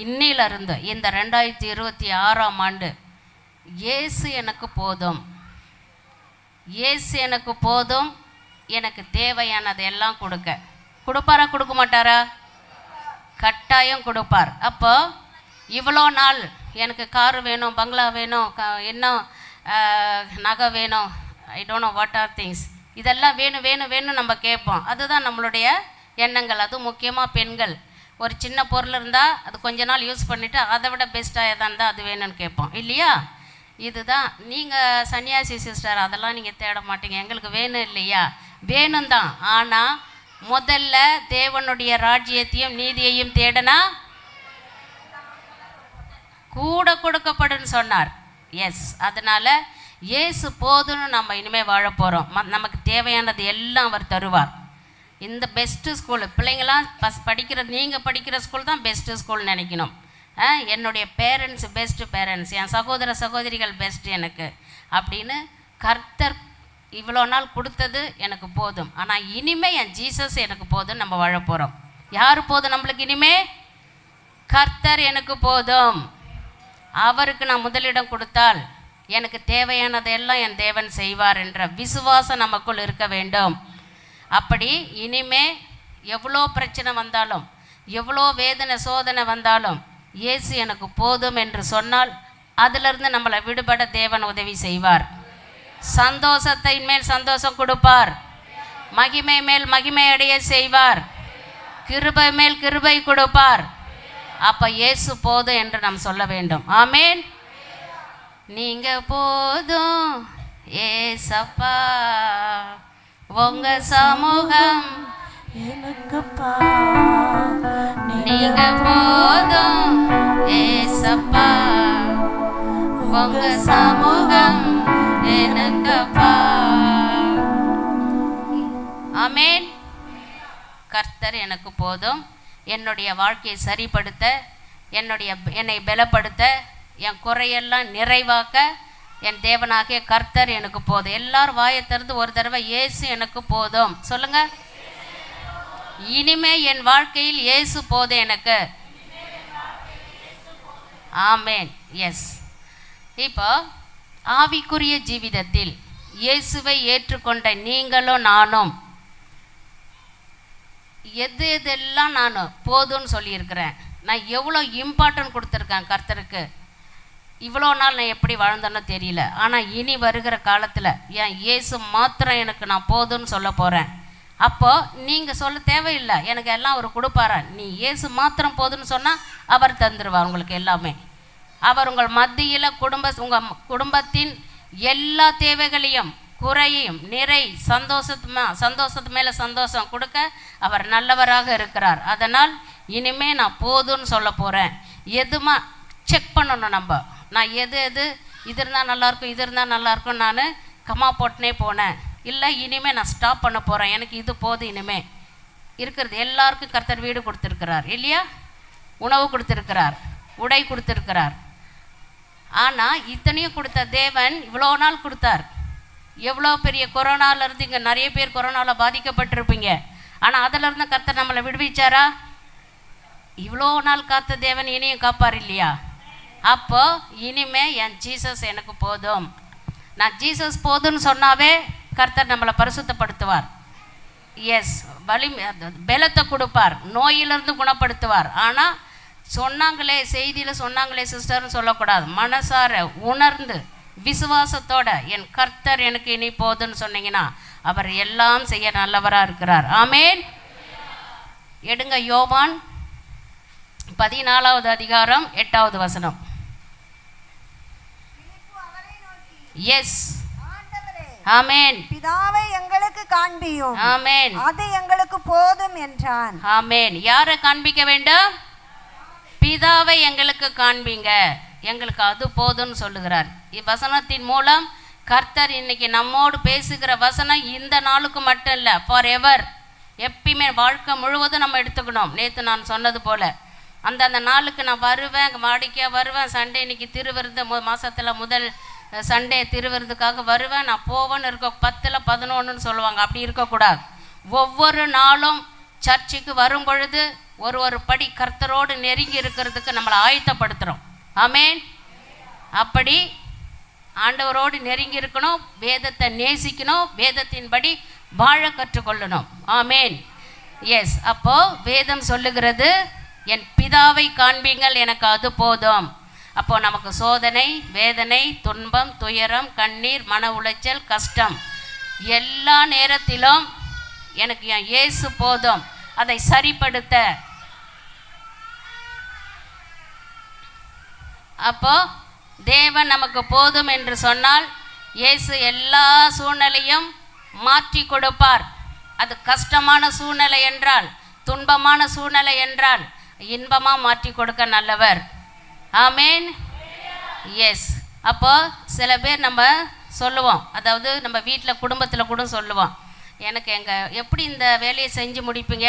இன்னிலிருந்து இந்த 2026ஆம் ஆண்டு இயேசு எனக்கு போதும், இயேசு எனக்கு போதும், எனக்கு தேவையானது எல்லாம் கொடுப்பாரா கொடுக்க மாட்டாரா? கட்டாயம் கொடுப்பார். அப்போ இவ்வளோ நாள் எனக்கு காரு வேணும், பங்களா வேணும், இன்னும் நகை வேணும், I don't know what are things, இதெல்லாம் வேணும் வேணும் வேணும் நம்ம கேட்போம். அதுதான் நம்மளுடைய எண்ணங்கள். அதுவும் முக்கியமாக பெண்கள், ஒரு சின்ன பொருள் இருந்தால் அது கொஞ்ச நாள் யூஸ் பண்ணிவிட்டு அதை விட பெஸ்ட்டாக எதாக இருந்தால் அது வேணும்னு கேட்போம் இல்லையா? இதுதான். நீங்கள் சன்னியாசி சிஸ்டர் அதெல்லாம் நீங்கள் தேட மாட்டீங்க, எங்களுக்கு வேணும் இல்லையா? வேணும் தான். ஆனால் முதல்ல தேவனுடைய ராஜ்யத்தையும் நீதியையும் தேடனா கூட கொடுக்கப்படுன்னு சொன்னார். எஸ், அதனால் இயேசு போதுன்னு நம்ம இனிமேல் வாழ போகிறோம். நமக்கு தேவையானது எல்லாம் அவர் தருவார். இந்த பெஸ்ட்டு ஸ்கூலு பிள்ளைங்களாம் படிக்கிற, நீங்கள் படிக்கிற ஸ்கூல் தான் பெஸ்ட்டு ஸ்கூல்னு நினைக்கணும். என்னுடைய பேரண்ட்ஸ் பெஸ்ட்டு பேரண்ட்ஸ், என் சகோதர சகோதரிகள் பெஸ்ட்டு எனக்கு அப்படின்னு கர்த்தர் இவ்வளோ நாள் கொடுத்தது எனக்கு போதும். ஆனால் இனிமேல் என் ஜீசஸ் எனக்கு போதும் நம்ம வாழ போகிறோம். யார் போதும் நம்மளுக்கு இனிமே? கர்த்தர் எனக்கு போதும். அவருக்கு நான் முதலிடம் கொடுத்தால் எனக்கு தேவையானதெல்லாம் என் தேவன் செய்வார் என்ற விசுவாசம் நமக்குள் இருக்க வேண்டும். அப்படி இனிமே எவ்வளோ பிரச்சனை வந்தாலும், எவ்வளோ வேதனை சோதனை வந்தாலும் இயேசு எனக்கு போதும் என்று சொன்னால் அதிலிருந்து நம்மளை விடுபட தேவன் உதவி செய்வார். சந்தோஷத்தின் மேல் சந்தோஷம் கொடுப்பார், மகிமை மேல் மகிமை அடைய செய்வார், கிருபை மேல் கிருபை கொடுப்பார். அப்போ இயேசு போதும் என்று நாம் சொல்ல வேண்டும். ஆமேன். நீங்க போதும் ஏசப்பா, உங்க சமூகம் எனக்குப்பா. நீங்க போதும் ஏசப்பா, உங்க சமூகம் எனக்குப்பா. ஆமேன். கர்த்தர் எனக்கு போதும். என்னுடைய வாழ்க்கையை சரிப்படுத்த, என்னை பலப்படுத்த, என் குறையெல்லாம் நிறைவாக்க என் தேவனாகிய கர்த்தர் எனக்கு போதும். எல்லாரும் வாயை திறந்து ஒரு தடவை இயேசு எனக்கு போதும் சொல்லுங்க. இனிமே என் வாழ்க்கையில் இயேசு போதும் எனக்கு. ஆமேன். எஸ். இப்போ ஆவிக்குரிய ஜீவிதத்தில் இயேசுவை ஏற்றுக்கொண்ட நீங்களும் நானும் எதெல்லாம் நான் போதும்னு சொல்லியிருக்கிறேன், நான் எவ்வளோ இம்பார்ட்டன்ட் கொடுத்துருக்கேன் கர்த்தருக்கு. இவ்வளோ நாள் நான் எப்படி வாழ்ந்தேன்னு தெரியல. ஆனால் இனி வருகிற காலத்தில் என் இயேசு மாத்திரம் எனக்கு நான் போதும்னு சொல்ல போகிறேன். அப்போது நீங்கள் சொல்ல தேவையில்லை, எனக்கு எல்லாம் அவர் கொடுப்பாரா. நீ இயேசு மாத்திரம் போதுன்னு சொன்னால் அவர் தந்துடுவார் உங்களுக்கு எல்லாமே. அவர் உங்கள் மத்தியில் உங்கள் குடும்பத்தின் எல்லா தேவைகளையும் குறையும் நிறை சந்தோஷத்து மேலே சந்தோஷம் கொடுக்க அவர் நல்லவராக இருக்கிறார். அதனால் இனிமே நான் போதும்னு சொல்ல போகிறேன். எதுமா செக் பண்ணணும் நம்ம. நான் எது இது இருந்தால் நல்லாயிருக்கும், இது இருந்தால் நல்லாயிருக்கும் நான் கம்மா போட்டுனே போனேன். இல்லை, இனிமேல் நான் ஸ்டாப் பண்ண போகிறேன், எனக்கு இது போதும். இனிமேல் இருக்கிறது எல்லாருக்கும் கர்த்தர் வீடு கொடுத்துருக்கிறார் இல்லையா, உணவு கொடுத்துருக்கிறார், உடை கொடுத்துருக்கிறார். ஆனால் இத்தனையும் கொடுத்த தேவன் இவ்வளோ நாள் கொடுத்தார். எவ்வளோ பெரிய கொரோனாவிலேருந்து இங்கே நிறைய பேர் கொரோனாவில் பாதிக்கப்பட்டிருப்பீங்க. ஆனால் அதிலிருந்து கர்த்தர் நம்மளை விடுவிச்சாரா? இவ்வளோ நாள் காத்த தேவன் இனியும் காப்பார் இல்லையா? அப்போ இனிமே என் ஜீசஸ் எனக்கு போதும். நான் ஜீசஸ் போதும்னு சொன்னாவே கர்த்தர் நம்மளை பரிசுத்தப்படுத்துவார். எஸ், பலத்தை கொடுப்பார், நோயிலிருந்து குணப்படுத்துவார். ஆனால் சொன்னாங்களே, செய்தியில் சொன்னாங்களே சிஸ்டர்னு சொல்லக்கூடாது. மனசார உணர்ந்து விசுவாசத்தோட என் கர்த்தர் எனக்கு இனி போதுன்னு சொன்னீங்கன்னா அவர் எல்லாம் செய்ய நல்லவராக இருக்கிறார். ஆமேன். எடுங்க யோவான் 14வது அதிகாரம் 8வது வசனம். எஸ். ஆமேன். பிதாவை எங்களுக்கு காண்பியும். ஆமேன். அது எங்களுக்கு போதும் என்றான். ஆமேன். யாரை காண்பிக்க வேண்டும்? பிதாவை எங்களுக்கு காண்பிங்க, எங்களுக்கு அது போதும்னு சொல்லுகிறார். இவ்வசனத்தின் மூலம் கர்த்தர் இன்னைக்கு நம்மோடு பேசுகிற வசனம் இந்த நாளுக்கு மட்டும் இல்லை, ஃபார் எவர், எப்பயுமே வாழ்க்கை முழுவதும் நம்ம எடுத்துக்கணும். நேற்று நான் சொன்னது போல் அந்த நாளுக்கு நான் வருவேன், வாடிக்கையாக வருவேன். சண்டே இன்னைக்கு திருவிருந்து, மாதத்தில் முதல் சண்டே திருவிருந்துக்காக வருவேன், நான் போவேன்னு இருக்க 10ல் 11ன்னு சொல்லுவாங்க. அப்படி இருக்கக்கூடாது. ஒவ்வொரு நாளும் சர்ச்சுக்கு வரும் பொழுது ஒரு படி கர்த்தரோடு நெருங்கி இருக்கிறதுக்கு நம்மளை ஆயத்தப்படுத்துகிறோம். ஆமேன். அப்படி ஆண்டவரோடு நெருங்கி இருக்கணும், வேதத்தை நேசிக்கணும், வேதத்தின்படி வாழ கற்றுக்கொள்ளணும். ஆமேன். எஸ். அப்போ வேதம் சொல்லுகிறது, என் பிதாவை காண்பீங்கள், எனக்கு அது போதும். அப்போ நமக்கு சோதனை, வேதனை, துன்பம், துயரம், கண்ணீர், மன உளைச்சல், கஷ்டம் எல்லா நேரத்திலும் எனக்கு என் இயேசு போதும். அதை சரிப்படுத்த அப்போ தேவன் நமக்கு போதும் என்று சொன்னால் இயேசு எல்லா சூழ்நிலையும் மாற்றி கொடுப்பார். அது கஷ்டமான சூழ்நிலை என்றால், துன்பமான சூழ்நிலை என்றால் இன்பமாக மாற்றி கொடுக்க நல்லவர். ஆமேன். எஸ். அப்போ சில பேர் நம்ம சொல்லுவோம், அதாவது நம்ம வீட்டில் குடும்பத்தில் கூட சொல்லுவோம், எனக்கு எப்படி இந்த வேலையை செஞ்சு முடிப்பீங்க,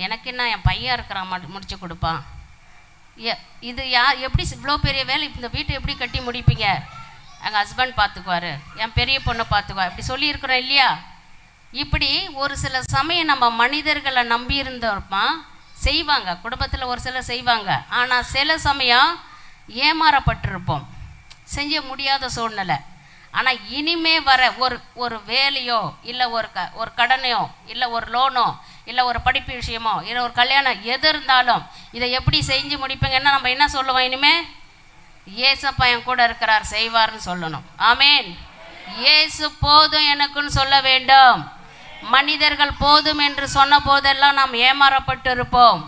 எனக்கு என்ன என் பையன் இருக்கிறான் முடிச்சு கொடுப்பான், இது எப்படி இவ்வளோ பெரிய வேலை இந்த வீட்டை எப்படி கட்டி முடிப்பீங்க, எங்கள் ஹஸ்பண்ட் பார்த்துக்குவார், என் பெரிய பொண்ணு பார்த்துக்குவா, இப்படி சொல்லியிருக்கிறோம் இல்லையா? இப்படி ஒரு சில சமயம் நம்ம மனிதர்களை நம்பி இருந்தோம்மா, செய்வாங்க, குடும்பத்தில் ஒரு சிலர் செய்வாங்க. ஆனால் சில சமயம் ஏமாறப்பட்டிருப்போம், செய்ய முடியாத சூழ்நிலை. ஆனால் இனிமே வர ஒரு வேலையோ இல்லை ஒரு கடனையோ இல்லை ஒரு லோனோ இல்லை ஒரு படிப்பு விஷயமோ இல்லை ஒரு கல்யாணம் எது இருந்தாலும் இதை எப்படி செஞ்சு முடிப்பீங்கன்னா நம்ம என்ன சொல்லுவோம்? இனிமே இயேசப்பா என் கூட இருக்கிறார், செய்வார்னு சொல்லணும். ஆமேன். இயேசு போதும் எனக்குன்னு சொல்ல வேண்டும். மனிதர்கள் போதும் என்று சொன்ன போதெல்லாம் நாம் ஏமாறப்பட்டு இருப்போம்,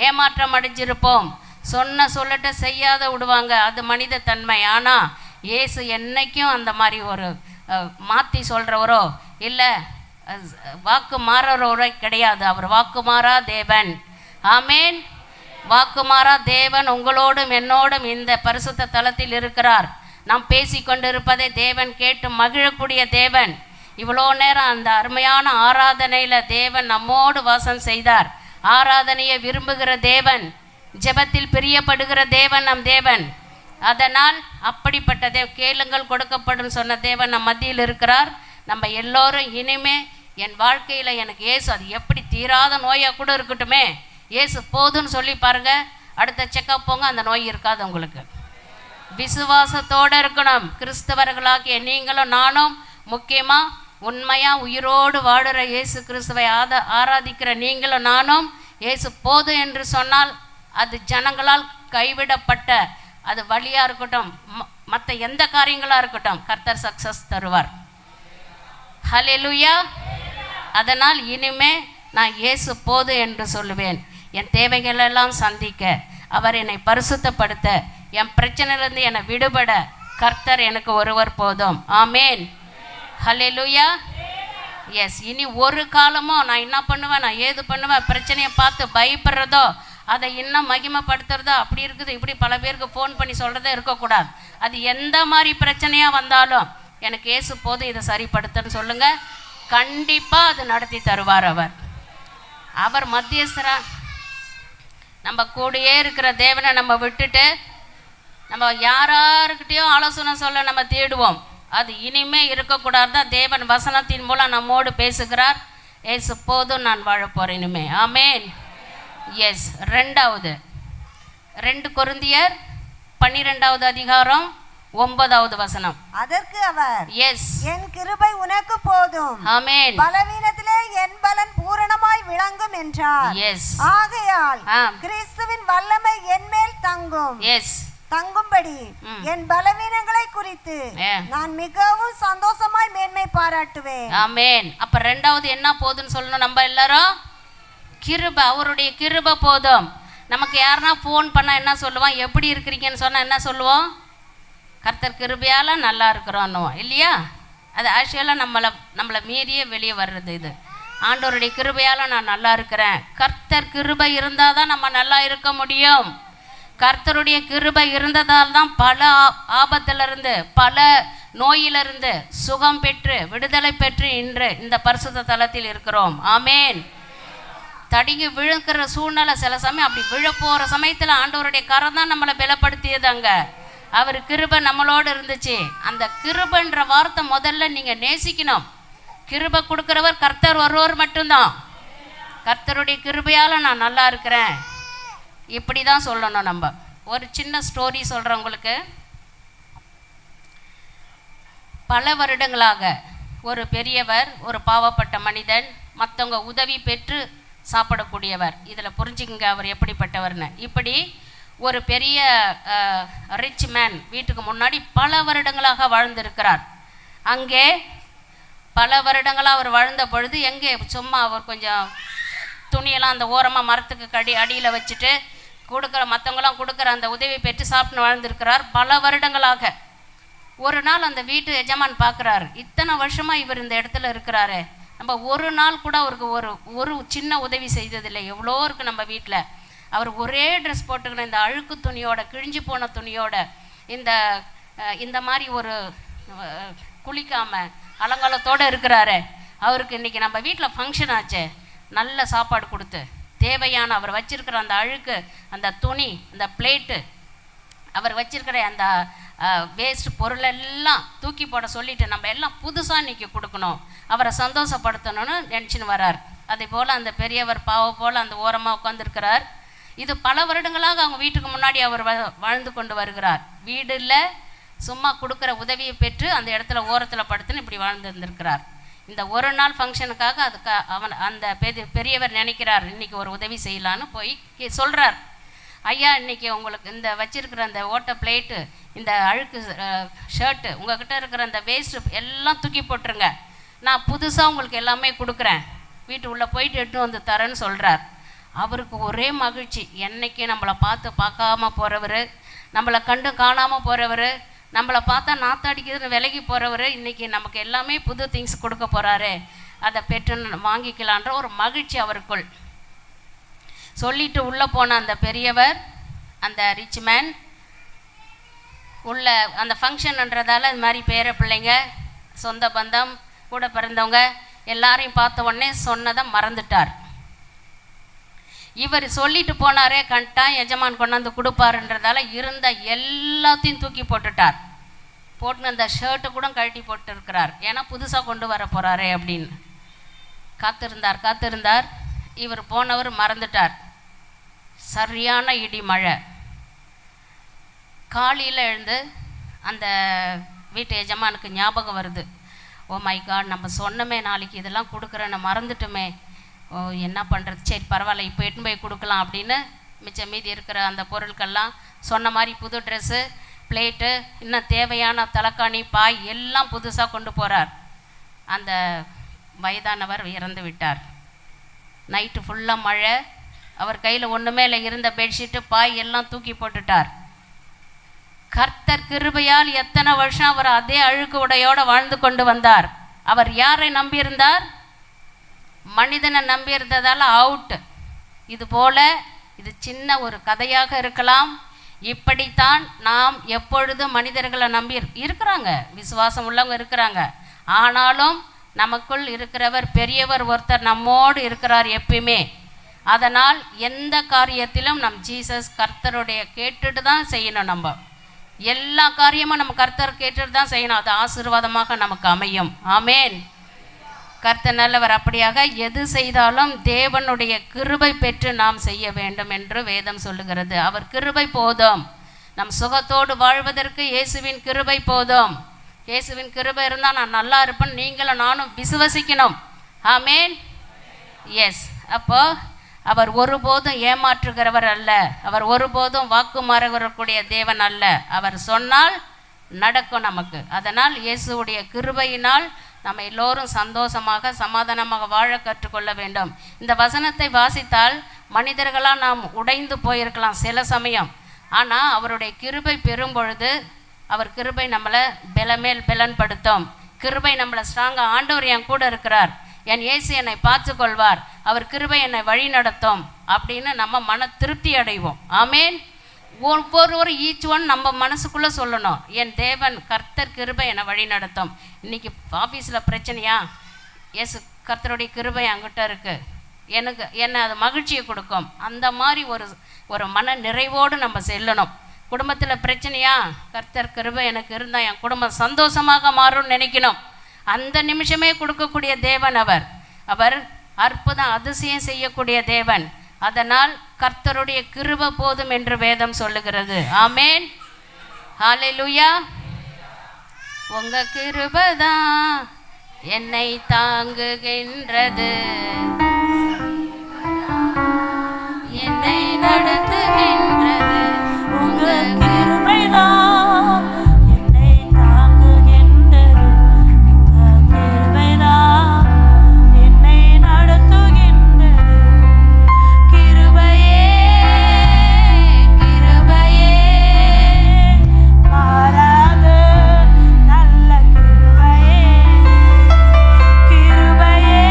ஏமாற்றம் அடைஞ்சிருப்போம். சொல்லட்ட செய்யாத விடுவாங்க, அது மனித தன்மை. ஆனால் இயேசு என்னைக்கும் அந்த மாதிரி ஒரு மாற்றி சொல்கிறவரோ இல்லை வாக்கு மாறவரோ கிடையாது. அவர் வாக்கு மாறா தேவன். ஆமேன். வாக்கு மாறா தேவன் உங்களோடும் என்னோடும் இந்த பரிசுத்த தலத்தில் இருக்கிறார். நாம் பேசி கொண்டிருப்பதை தேவன் கேட்டு மகிழக்கூடிய தேவன். இவ்வளோ நேரம் அந்த அருமையான ஆராதனையில் தேவன் நம்மோடு வாசம் செய்தார். ஆராதனையை விரும்புகிற தேவன், ஜெபத்தில் பிரியப்படுகிற தேவன் நம் தேவன். அதனால் அப்படிப்பட்ட கேளுங்கள் கொடுக்கப்படும் சொன்ன தேவன் நம் மத்தியில் இருக்கிறார். நம்ம எல்லோரும் இனிமே என் வாழ்க்கையில் எனக்கு இயேசு, அது எப்படி தீராத நோயாக கூட இருக்கட்டுமே, இயேசு போதுன்னு சொல்லி பாருங்க, அடுத்த செக்கப் போங்க, அந்த நோய் இருக்காது உங்களுக்கு. விசுவாசத்தோடு இருக்கணும். கிறிஸ்தவர்களாகிய நீங்களும் நானும் முக்கியமாக உண்மையாக உயிரோடு வாடுற இயேசு கிறிஸ்துவை ஆராதிக்கிற நீங்களும் நானும் இயேசு போதும் என்று சொன்னால் அது ஜனங்களால் கைவிடப்பட்ட அது வழியாக இருக்கட்டும், மற்ற எந்த காரியங்களாக இருக்கட்டும், கர்த்தர் சக்ஸஸ் தருவார். ஹல்லேலூயா. அதனால் இனிமே நான் இயேசு போதும் என்று சொல்லுவேன். என் தேவைகளெல்லாம் சந்திக்க, அவர் என்னை பரிசுத்தப்படுத்த, என் பிரச்சனையிலேருந்து என்னை விடுபட கர்த்தர் எனக்கு ஒருவர் போதும். ஆமேன். ஹல்லேலூயா. எஸ். இனி ஒரு காலமும் நான் என்ன பண்ணுவேன், நான் ஏது பண்ணுவேன், பிரச்சனையை பார்த்து பயப்படுறதோ, அதை இன்னும் மகிமைப்படுத்துறதோ, அப்படி இருக்குது இப்படி பல பேருக்கு ஃபோன் பண்ணி சொல்கிறதே இருக்கக்கூடாது. அது எந்த மாதிரி பிரச்சனையாக வந்தாலும் எனக்கு இயேசு போதும், இதை சரிப்படுத்துன்னு சொல்லுங்கள். கண்டிப்பாக அது நடத்தி தருவார். அவர் மத்தியஸ்தரா. நம்ம கூடயே இருக்கிற தேவனை நம்ம விட்டுட்டு நம்ம யாராருக்கிட்டையும் ஆலோசனை சொல்ல நம்ம தேடுவோம். அது இனிமே இருக்கக்கூடாது தான் தேவன் வசனத்தின் மூலம் நம்மோடு பேசுகிறார். இயேசு போதும், நான் வாழ போகிறேன் இனிமே. ஆமேன். எஸ். 2 கொரிந்தியர் 12வது அதிகாரம் 9வது வசனம். அதற்கு அவர், எஸ், என் கிருபை உனக்கு போதும், ஆமென், பலவீனத்திலே என் பலன் பூரணமாய் விளங்கும் என்றார். எஸ். ஆகையால் கிறிஸ்துவின் வல்லமை என் மேல் தங்கும். எஸ். தங்கும்படி என் பலவீனங்களை குறித்து நான் மிகவும் சந்தோஷமாய் மேன்மை பாராட்டுவேன். ஆமென். அப்ப 2வது என்ன போதும்னு சொல்லணும் நம்ம எல்லாரும்? கிருபை. அவருடைய கிருபை போதும். நமக்கு யாருன்னா ஃபோன் பண்ணால் என்ன சொல்லுவோம்? எப்படி இருக்கிறீங்கன்னு சொன்னால் என்ன சொல்லுவோம்? கர்த்தர் கிருபையால் நல்லா இருக்கிறோன்னுவோம் இல்லையா? அது ஆக்சுவலாக நம்மளை மீறியே வெளியே வர்றது. இது ஆண்டவருடைய கிருபையால் நான் நல்லா இருக்கிறேன். கர்த்தர் கிருபை இருந்தால் தான் நம்ம நல்லா இருக்க முடியும். கர்த்தருடைய கிருபை இருந்ததால் தான் பல ஆபத்திலிருந்து, பல நோயிலிருந்து சுகம் பெற்று, விடுதலை பெற்று இன்று இந்த பரிசுத்த தலத்தில் இருக்கிறோம். ஆமேன். தடுங்கி விழுக்கிற சூழ்நிலை சில சமயம், அப்படி விழப்போகிற சமயத்தில் ஆண்டவருடைய கரம் தான் நம்மளை பலப்படுத்தியதாங்க. அவர் கிருபை நம்மளோடு இருந்துச்சு. அந்த கிருபைன்ற வார்த்தை முதல்ல நீங்கள் நேசிக்கணும். கிருபை கொடுக்குறவர் கர்த்தர் ஒருவர் மட்டும்தான். கர்த்தருடைய கிருபையால் நான் நல்லா இருக்கிறேன். இப்படி தான் சொல்லணும். நம்ம ஒரு சின்ன ஸ்டோரி சொல்கிறேன் உங்களுக்கு. பல வருடங்களாக ஒரு பெரியவர், ஒரு பாவப்பட்ட மனிதன், மற்றவங்க உதவி பெற்று சாப்பிடக்கூடியவர். இதில் புரிஞ்சுக்கங்க அவர் எப்படிப்பட்டவர்னு. இப்படி ஒரு பெரிய ரிச் மேன் வீட்டுக்கு முன்னாடி பல வருடங்களாக வாழ்ந்திருக்கிறார். அங்கே பல வருடங்களாக அவர் வாழ்ந்த பொழுது எங்கே சும்மா அவர் கொஞ்சம் துணியெல்லாம் அந்த ஓரமாக மரத்துக்கு அடியில் வச்சுட்டு கொடுக்குற மற்றவங்களாம் கொடுக்குற அந்த உதவி பெற்று சாப்பிட்டு வாழ்ந்திருக்கிறார் பல வருடங்களாக. ஒரு நாள் அந்த வீட்டு எஜமான் பார்க்குறாரு, இத்தனை வருஷமாக இவர் இந்த இடத்துல இருக்கிறாரு, நம்ம ஒரு நாள் கூட அவருக்கு ஒரு சின்ன உதவி செய்ததில்லை. எவ்வளோ இருக்குது நம்ம வீட்டில். அவர் ஒரே ட்ரெஸ் போட்டுக்கிற இந்த அழுக்கு துணியோட, கிழிஞ்சு போன துணியோட, இந்த மாதிரி ஒரு குளிக்காமல் அலங்காலத்தோடு இருக்கிறாரு. அவருக்கு இன்றைக்கி நம்ம வீட்டில் ஃபங்க்ஷன் ஆச்சு, நல்ல சாப்பாடு கொடுத்து தேவையான அவர் வச்சிருக்கிற அந்த அழுக்கு, அந்த துணி, அந்த பிளேட்டு, அவர் வச்சிருக்கிற அந்த வேஸ்ட் பொருளெல்லாம் தூக்கி போட சொல்லிட்டு நம்ம எல்லாம் புதுசாக இன்றைக்கி கொடுக்கணும், அவரை சந்தோஷப்படுத்தணும்னு நினச்சின்னு வர்றார். அதே போல் அந்த பெரியவர் பாவம் போல் அந்த ஓரமாக உட்காந்துருக்கிறார். இது பல வருடங்களாக அவங்க வீட்டுக்கு முன்னாடி அவர் வாழ்ந்து கொண்டு வருகிறார். வீடு இல்லை, சும்மா கொடுக்குற உதவியை பெற்று அந்த இடத்துல ஓரத்தில் படுத்துன்னு இப்படி வாழ்ந்துருந்துருக்கிறார். இந்த ஒரு நாள் ஃபங்க்ஷனுக்காக அந்த பெரியவர் நினைக்கிறார், இன்றைக்கி ஒரு உதவி செய்யலான்னு போய் சொல்கிறார். ஐயா, இன்றைக்கி உங்களுக்கு இந்த வச்சிருக்கிற அந்த ஓட்ட பிளேட்டு, இந்த அழுக்கு ஷர்ட்டு, உங்கள்கிட்ட இருக்கிற அந்த வேஸ்ட்டு எல்லாம் தூக்கி போட்டுருங்க, நான் புதுசாக உங்களுக்கு எல்லாமே கொடுக்குறேன், வீட்டு உள்ளே போயிட்டு எடுத்து வந்து தரேன்னு சொல்கிறார். அவருக்கு ஒரே மகிழ்ச்சி. என்னைக்கு நம்மளை பார்க்காம போகிறவர், நம்மளை கண்டு காணாமல் போகிறவர், நம்மளை பார்த்தா நாத்தாடிக்குதுன்னு விலகி போகிறவர், இன்றைக்கி நமக்கு எல்லாமே புது திங்ஸ் கொடுக்க போகிறாரு, அதை பெற்று வாங்கிக்கலான்ற ஒரு மகிழ்ச்சி அவருக்குள். சொல்லிட்டு உள்ளே போன அந்த பெரியவர், அந்த ரிச் மேன் உள்ள அந்த ஃபங்க்ஷன்ன்றதால இது மாதிரி பேர பிள்ளைங்க, சொந்த பந்தம், கூட பிறந்தவங்க எல்லாரையும் பார்த்த உடனே சொன்னதை மறந்துட்டார். இவர் சொல்லிட்டு போனாரே, கண்டான் எஜமான் கொண்டாந்து கொடுப்பாருன்றதால இருந்த எல்லாத்தையும் தூக்கி போட்டுட்டார். போட்டுன்னு அந்த ஷர்ட்டு கூட கழட்டி போட்டு இருக்கிறார், ஏன்னா புதுசாக கொண்டு வர போகிறாரே அப்படின்னு. காத்திருந்தார். இவர் போனவர் மறந்துட்டார். சரியான இடி மழை. காலையில் எழுந்து அந்த வீட்டு எஜமானுக்கு ஞாபகம் வருது, ஓ மை காட், நம்ம சொன்னமே நாளைக்கு இதெல்லாம் கொடுக்குறேன்னு மறந்துட்டுமே, ஓ என்ன பண்ணுறது, சரி பரவாயில்ல இப்போ எட்டுன்னு போய் கொடுக்கலாம் அப்படின்னு மிச்சம் மீதி இருக்கிற அந்த பொருட்கள்லாம் சொன்ன மாதிரி புது ட்ரெஸ்ஸு, பிளேட்டு, இன்னும் தேவையான தலைக்காணி, பாய் எல்லாம் புதுசாக கொண்டு போகிறார். அந்த வயதானவர் இறந்து விட்டார். நைட்டு ஃபுல்லாக மழை. அவர் கையில் ஒன்றுமே இல்லை, இருந்த பெட்ஷீட்டு, பாய் எல்லாம் தூக்கி போட்டுட்டார். கர்த்தர் கிருபையால் எத்தனை வருஷம் அவர் அதே அழுக்கு உடையோடு வாழ்ந்து கொண்டு வந்தார். அவர் யாரை நம்பியிருந்தார்? மனிதனை நம்பியிருந்ததால் அவுட். இது போல இது சின்ன ஒரு கதையாக இருக்கலாம். இப்படித்தான் நாம் எப்பொழுதும் மனிதர்களை நம்பி இருக்கிறாங்க, விசுவாசம் உள்ளவங்க இருக்கிறாங்க. ஆனாலும் நமக்குள் இருக்கிறவர் பெரியவர் ஒருத்தர் நம்மோடு இருக்கிறார் எப்பயுமே. அதனால் எந்த காரியத்திலும் நம் ஜீசஸ் கர்த்தருடைய கேட்டுட்டு தான் செய்யணும். நம்ம எல்லா காரியமும் நம்ம கர்த்தர் கேட்டுட்டு தான் செய்யணும். அது ஆசீர்வாதமாக நமக்கு அமையும். ஆமேன். கர்த்தர் நல்லவர். அப்படியாக எது செய்தாலும் தேவனுடைய கிருபை பெற்று நாம் செய்ய வேண்டும் என்று வேதம் சொல்லுகிறது. அவர் கிருபை போதும். நம் சுகத்தோடு வாழ்வதற்கு இயேசுவின் கிருபை போதும். இயேசுவின் கிருபை இருந்தால் நான் நல்லா இருப்பேன் நீங்களும் நானும் விசுவசிக்கணும். ஆமேன். எஸ். அப்போ அவர் ஒருபோதும் ஏமாற்றுகிறவர் அல்ல. அவர் ஒருபோதும் வாக்கு மாறக்கூடிய தேவன் அல்ல. அவர் சொன்னால் நடக்கும் நமக்கு. அதனால் இயேசுவுடைய கிருபையினால் நம்ம எல்லோரும் சந்தோஷமாக சமாதானமாக வாழ கற்றுக்கொள்ள வேண்டும். இந்த வசனத்தை வாசித்தால் மனிதர்களாக நாம் உடைந்து போயிருக்கலாம் சில சமயம். ஆனால் அவருடைய கிருபை பெறும் பொழுது அவர் கிருபை நம்மளை பலமேல் பலன்படுத்தும். கிருபை நம்மளை ஸ்ட்ராங்காக, ஆண்டவர் என் கூட இருக்கிறார், என் இயேசு என்னை பார்த்து கொள்வார், அவர் கிருபை என்னை வழி நடத்தும் அப்படின்னு நம்ம மன திருப்தி அடைவோம். ஆமேன். ஒவ்வொரு ஈச் ஒன் நம்ம மனசுக்குள்ளே சொல்லணும், என் தேவன் கர்த்தர் கிருபை என்னை வழி நடத்தும். இன்றைக்கி ஆஃபீஸில் பிரச்சனையா, இயேசு கர்த்தருடைய கிருபை அங்கிட்ட இருக்குது, என்னை அது மகிழ்ச்சியை கொடுக்கும். அந்த மாதிரி ஒரு மன நிறைவோடு நம்ம செல்லணும். குடும்பத்தில் பிரச்சனையா, கர்த்தர் கிருபை எனக்கு இருந்தால் என் குடும்பம் சந்தோஷமாக மாறும்னு நினைக்கணும். அந்த நிமிஷமே கொடுக்கக்கூடிய தேவன் அவர் அற்புதம் அதிசயம் செய்யக்கூடிய தேவன். அதனால் கர்த்தருடைய கிருபை போதும் என்று வேதம் சொல்லுகிறது. ஆமேன், ஹல்லேலூயா. உங்க கிருபை தான் என்னை தாங்குகின்றது, என்னை நடத்துகின்றது. உங்க கிருபைதான் என்னை தாங்குகின்றது, உங்க கிருபைதான் என்னை நடத்துகின்றது. கிருபையே கிருபையே மாறாத நல்ல கிருபையே, கிருபையே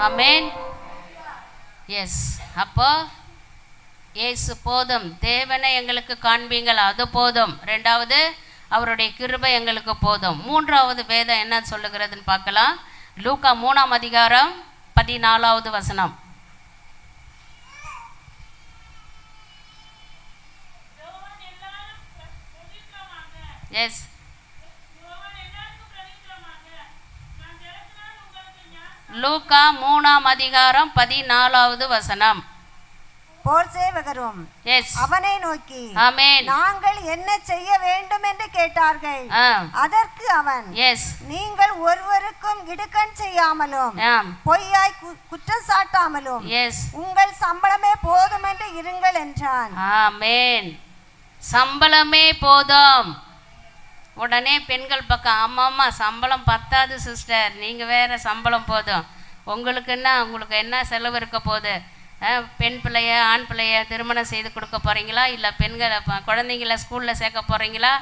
ஆமென். எஸ், அப்போ இயேசு போதும், தேவனை எங்களுக்கு காண்பீங்கள், அது போதும். ரெண்டாவது, அவருடைய கிருபை எங்களுக்கு போதும். மூன்றாவது வேதம் என்ன சொல்லுகிறதுன்னு பார்க்கலாம். லூக்கா 3ஆம் அதிகாரம் 14வது வசனம். எஸ், லூக்கா 3ஆம் அதிகாரம் 14வது வசனம். போர் சேவகரும் எஸ், அவனை நோக்கி, ஆமென், நாங்கள் என்ன செய்ய வேண்டும் என்று கேட்டார்கள். அதற்கு அவன், எஸ், நீங்கள் ஒருவருக்கும் இடுக்கண் செய்யாமலும் பொய்யாய் குற்றம் சாட்டாமலும் எஸ், உங்கள் சம்பளமே போதும் என்று இருங்கள் என்றான். ஆமென். சம்பளமே போதும். உடனே பெண்கள் பக்கம், ஆமாம்மா சம்பளம் பத்தாது சிஸ்டர், நீங்கள் வேற சம்பளம் போதும். உங்களுக்கு என்ன செலவு இருக்க போகுது? பெண் பிள்ளைய ஆண் பிள்ளைய திருமணம் செய்து கொடுக்க போகிறீங்களா, இல்லை பெண்களை குழந்தைங்கள ஸ்கூலில் சேர்க்க போகிறீங்களா?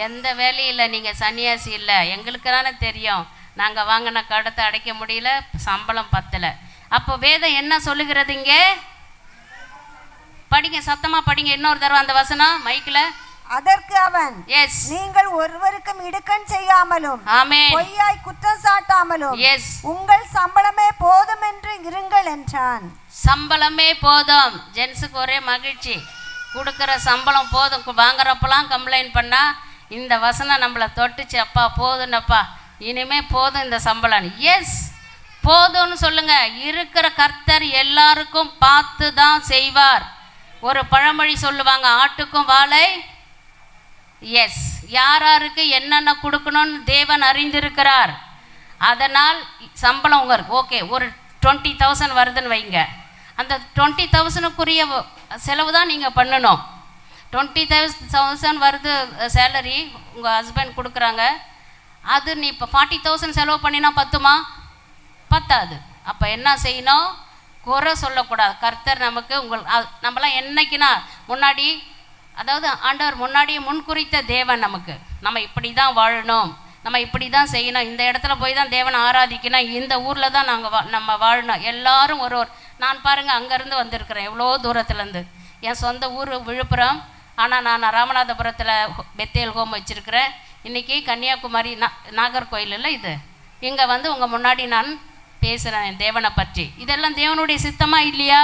எந்த வேலையும் இல்லை, நீங்கள் சன்னியாசி இல்லை. எங்களுக்கு தானே தெரியும், நாங்கள் வாங்கின கடத்தை அடைக்க முடியல, சம்பளம் பத்தலை. அப்போ வேதம் என்ன சொல்லுகிறது இங்கே? படிங்க, சத்தமாக படிங்க இன்னொரு தடவை அந்த வசனம் மைக்கில். அதற்கு அவன், எஸ், நீங்கள் ஒருவருக்கும் இடுக்கண் செய்யாமலும் ஆமென், பொய்யாய் குற்றம் சாட்டாமலும் எஸ், உங்கள் சம்பளமே போதும் என்று இருங்கள் என்றான். சம்பளமே போதும். ஜென்ஸுக்கு ஒரே மகிழ்ச்சி, கொடுக்குற சம்பளம் போதும். வாங்குறப்பெல்லாம் கம்ப்ளைண்ட் பண்ணா இந்த வசனம் நம்மளை தொட்டுச்சு, அப்பா போதும்னப்பா, இனிமே போதும் இந்த சம்பளம். எஸ், போதும்னு சொல்லுங்க. இருக்கிற கர்த்தர் எல்லாருக்கும் பார்த்து தான் செய்வார். ஒரு பழமொழி சொல்லுவாங்க, ஆட்டுக்கும் வாழை. எஸ், யாராருக்கு என்னென்ன கொடுக்கணும்னு தேவன் அறிந்திருக்கிறார். அதனால் சம்பளம் உங்களுக்கு ஓகே, ஒரு 20,000 வருதுன்னு வைங்க, அந்த 20,000க்குரிய செலவு தான் நீங்கள் பண்ணணும். 20,000 வருது சேலரி உங்கள் ஹஸ்பண்ட் கொடுக்குறாங்க, அது நீ இப்போ 40,000 செலவு பண்ணினா பத்துமா? பத்தாது. அப்போ என்ன செய்யணும்? குறை சொல்லக்கூடாது. கர்த்தர் நமக்கு நம்மளாம் என்னைக்குன்னா முன்னாடி, அதாவது ஆண்டவர் முன்னாடியே முன்குறித்த தேவன் நமக்கு, நம்ம இப்படி தான் வாழணும், நம்ம இப்படி தான் செய்யணும், இந்த இடத்துல போய் தான் தேவனை ஆராதிக்கணும், இந்த ஊரில் தான் நம்ம வாழணும். எல்லாரும் ஒரு நான் பாருங்கள் அங்கேருந்து வந்திருக்கிறேன், எவ்வளோ தூரத்துலேருந்து. என் சொந்த ஊர் விழுப்புரம், ஆனால் நான் ராமநாதபுரத்தில் பெத்தேல் ஹோம் வச்சுருக்கிறேன். இன்றைக்கி கன்னியாகுமரி நாகர்கோயிலில் இது இங்கே வந்து உங்கள் முன்னாடி நான் பேசுகிறேன் தேவனை பற்றி. இதெல்லாம் தேவனுடைய சித்தமாக இல்லையா?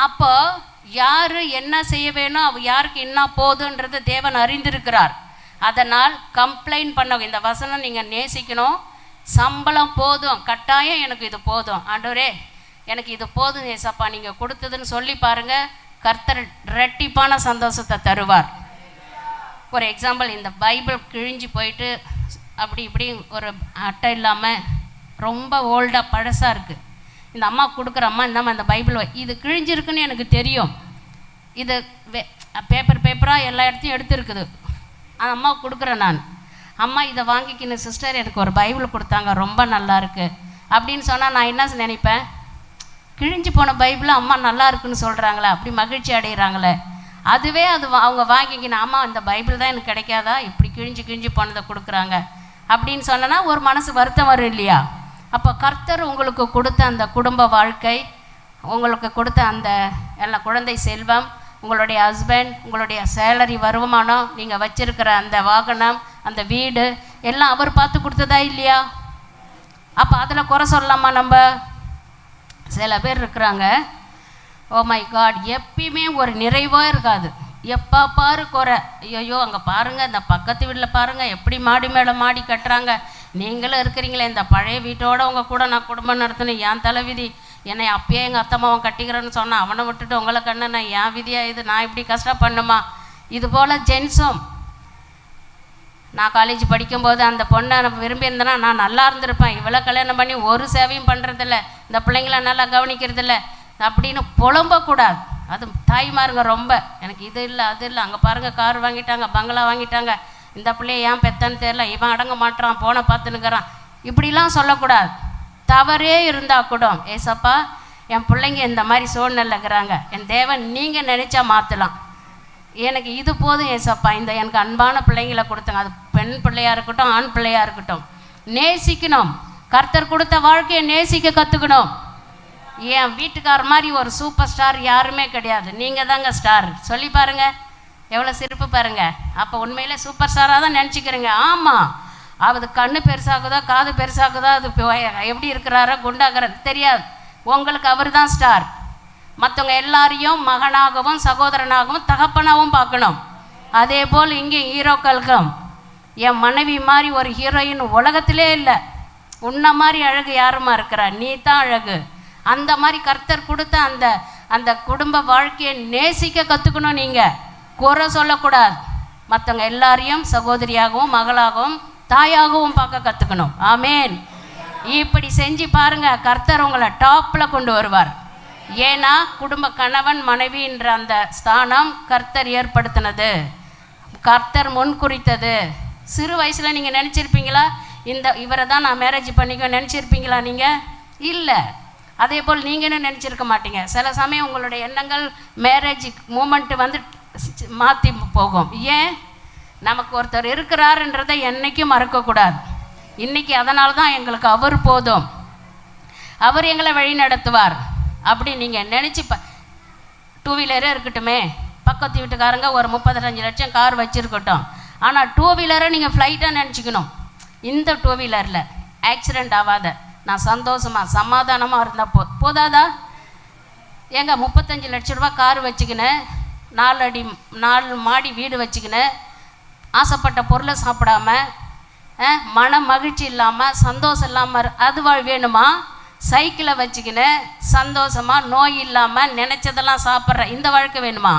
அப்போ யார் என்ன செய்ய வேணும், யாருக்கு என்ன போதுன்றது தேவன் அறிந்திருக்கிறார். அதனால் கம்ப்ளைண்ட் பண்ண இந்த வசனம் நீங்கள் நேசிக்கணும். சம்பளம் போதும், கட்டாயம் எனக்கு இது போதும் ஆண்டவரே, எனக்கு இது போதும் ஏசப்பா நீங்கள் கொடுத்ததுன்னு சொல்லி பாருங்கள், கர்த்தர் ரெட்டிப்பான சந்தோஷத்தை தருவார். ஒரு எக்ஸாம்பிள், இந்த பைபிள் கிழிஞ்சு போயிட்டு அப்படி இப்படி ஒரு அட்டை இல்லாமல் ரொம்ப ஓல்டாக பழசாக இருக்குது. இந்த அம்மா கொடுக்குற அம்மா இந்தாம்மா இந்த பைபிள் இது கிழிஞ்சிருக்குன்னு எனக்கு தெரியும், இது பேப்பராக எல்லா இடத்தையும் எடுத்துருக்குது, அந்த அம்மாவுக்கு கொடுக்குறேன் நான். அம்மா இதை வாங்கிக்கின்னு சிஸ்டர் எனக்கு ஒரு பைபிள் கொடுத்தாங்க, ரொம்ப நல்லா இருக்குது அப்படின்னு சொன்னால் நான் என்ன நினைப்பேன்? கிழிஞ்சு போன பைபிள் அம்மா நல்லா இருக்குன்னு சொல்கிறாங்களே, அப்படி மகிழ்ச்சி அடைகிறாங்களே. அதுவே அவங்க வாங்கிக்கின்னு, அம்மா அந்த பைபிள் தான் எனக்கு கிடைக்காதா, இப்படி கிழிஞ்சு போனதை கொடுக்குறாங்க அப்படின்னு சொன்னனா ஒரு மனசு வருத்தம் வரும் இல்லையா? அப்போ கர்த்தர் உங்களுக்கு கொடுத்த அந்த குடும்ப வாழ்க்கை, உங்களுக்கு கொடுத்த அந்த எல்லா குழந்தை செல்வம், உங்களுடைய ஹஸ்பண்ட், உங்களுடைய சேலரி வருமானம், நீங்கள் வச்சிருக்கிற அந்த வாகனம், அந்த வீடு எல்லாம் அவர் பார்த்து கொடுத்ததா இல்லையா? அப்போ அதில் குறை சொல்லலாமா நம்ம? சில பேர் இருக்கிறாங்க, ஓ மை காட், எப்பயுமே ஒரு நிறைவாக இருக்காது, எப்போ பாரு குறை. ஐயோ அங்கே பாருங்கள், இந்த பக்கத்து வீட்டில் பாருங்கள் எப்படி மாடி மேலே மாடி கட்டுறாங்க, நீங்களும் இருக்கிறீங்களே இந்த பழைய வீட்டோட உங்கள் கூட நான் குடும்பம் நடத்தணும், என் தலைவிதி. என்னை அப்பயே எங்கள் அத்தம்மாவன் கட்டிக்கிறேன்னு சொன்னால் அவனை விட்டுட்டு உங்களை கண்ணு நான் என் விதியாக இது, நான் இப்படி கஷ்டப்பண்ணுமா. இது போல் ஜென்ஸும். நான் காலேஜ் படிக்கும்போது அந்த பொண்ணை விரும்பியிருந்தேன்னா நான் நல்லா இருந்திருப்பேன். இவ்வளோ கல்யாணம் பண்ணி ஒரு சேவையும் பண்ணுறதில்ல, இந்த பிள்ளைங்கள நல்லா கவனிக்கிறதில்ல அப்படின்னு புலம்பக்கூடாது. அது தாய்மாருங்க ரொம்ப, எனக்கு இது இல்லை அது இல்லை, அங்கே பாருங்கள் கார் வாங்கிட்டாங்க, பங்களா வாங்கிட்டாங்க, இந்த பிள்ளைய ஏன் பெத்தன்னு தெரியல, இவன் அடங்க மாட்டான், போனை பார்த்துன்னுக்கிறான், இப்படிலாம் சொல்லக்கூடாது. தவறே இருந்தால் கூட ஏசப்பா என் பிள்ளைங்க இந்த மாதிரி சூழ்நிலை இருக்கிறாங்க, என் தேவன் நீங்கள் நினச்சா மாற்றலாம், எனக்கு இது போதும் ஏசப்பா, இந்த எனக்கு அன்பான பிள்ளைங்களை கொடுத்தாங்க, அது பெண் பிள்ளையாக இருக்கட்டும் ஆண் பிள்ளையாக இருக்கட்டும், நேசிக்கணும். கர்த்தர் கொடுத்த வாழ்க்கையை நேசிக்க கற்றுக்கணும். என் வீட்டுக்கார மாதிரி ஒரு சூப்பர் ஸ்டார் யாருமே கிடையாது, நீங்கள் தாங்க ஸ்டார். சொல்லி பாருங்கள், எவ்வளோ சிறப்பு பாருங்கள். அப்போ உண்மையிலே சூப்பர் ஸ்டாராக தான் நினச்சிக்கிறேங்க. ஆமாம், அது கண்ணு பெருசாகுதோ காது பெருசாகுதோ, அது எப்படி இருக்கிறாரோ குண்டாகிறது தெரியாது, உங்களுக்கு அவர் தான் ஸ்டார். மற்றவங்க எல்லாரையும் மகனாகவும் சகோதரனாகவும் தகப்பனாகவும் பார்க்கணும். அதே போல் இங்கே ஹீரோக்களுக்கும் என் மனைவி மாதிரி ஒரு ஹீரோயின் உலகத்திலே இல்லை, உன்ன மாதிரி அழகு யாருமா இருக்கிறா, நீ தான் அழகு. அந்த மாதிரி கர்த்தர் கொடுத்த அந்த குடும்ப வாழ்க்கையை நேசிக்க கற்றுக்கணும். நீங்கள் குறை சொல்லக்கூடாது. மற்றவங்க எல்லாரையும் சகோதரியாகவும் மகளாகவும் தாயாகவும் பார்க்க கற்றுக்கணும். ஆமேன். இப்படி செஞ்சு பாருங்கள், கர்த்தர் உங்களை டாப்பில் கொண்டு வருவார். ஏன்னா குடும்ப கணவன் மனைவின்ற அந்த ஸ்தானம் கர்த்தர் ஏற்படுத்தினது, கர்த்தர் முன் குறித்தது. சிறு வயசில் நீங்கள் நினச்சிருப்பீங்களா இவரை தான் நான் மேரேஜ் பண்ணிக்க நினச்சிருப்பீங்களா? நீங்கள் இல்லை. அதே போல் நீங்களும் நினச்சிருக்க மாட்டீங்க. சில சமயம் உங்களுடைய எண்ணங்கள் மேரேஜ் மூமெண்ட்டு வந்து மாற்றி போகும். ஏன்? நமக்கு ஒருத்தர் இருக்கிறாருன்றதை என்றைக்கும் மறக்கக்கூடாது. இன்றைக்கி அதனால தான் எங்களுக்கு அவர் போதும், அவர் எங்களை வழி நடத்துவார் அப்படி நீங்கள் நினச்சி டூ வீலரே இருக்கட்டுமே, பக்கத்து வீட்டுக்காரங்க ஒரு 35 லட்சம் கார் வச்சுருக்கட்டும், ஆனால் டூ வீலரை நீங்கள் ஃப்ளைட்டாக நினச்சிக்கணும். இந்த டூ வீலரில் ஆக்சிடெண்ட் ஆகாத நான் சந்தோஷமாக சமாதானமாக இருந்தால் போதாதா? ஏங்க 35 லட்ச ரூபா கார் வச்சுக்கினேன், 4 மாடி வீடு வச்சுக்கினேன், ஆசைப்பட்ட பொருளை சாப்பிடாம மன மகிழ்ச்சி இல்லாமல் சந்தோஷம் இல்லாமல் அது வேணுமா? சைக்கிளை வச்சுக்கினேன் சந்தோஷமாக நோய் இல்லாமல் நினச்சதெல்லாம் சாப்பிட்ற இந்த வாழ்க்கை வேணுமா?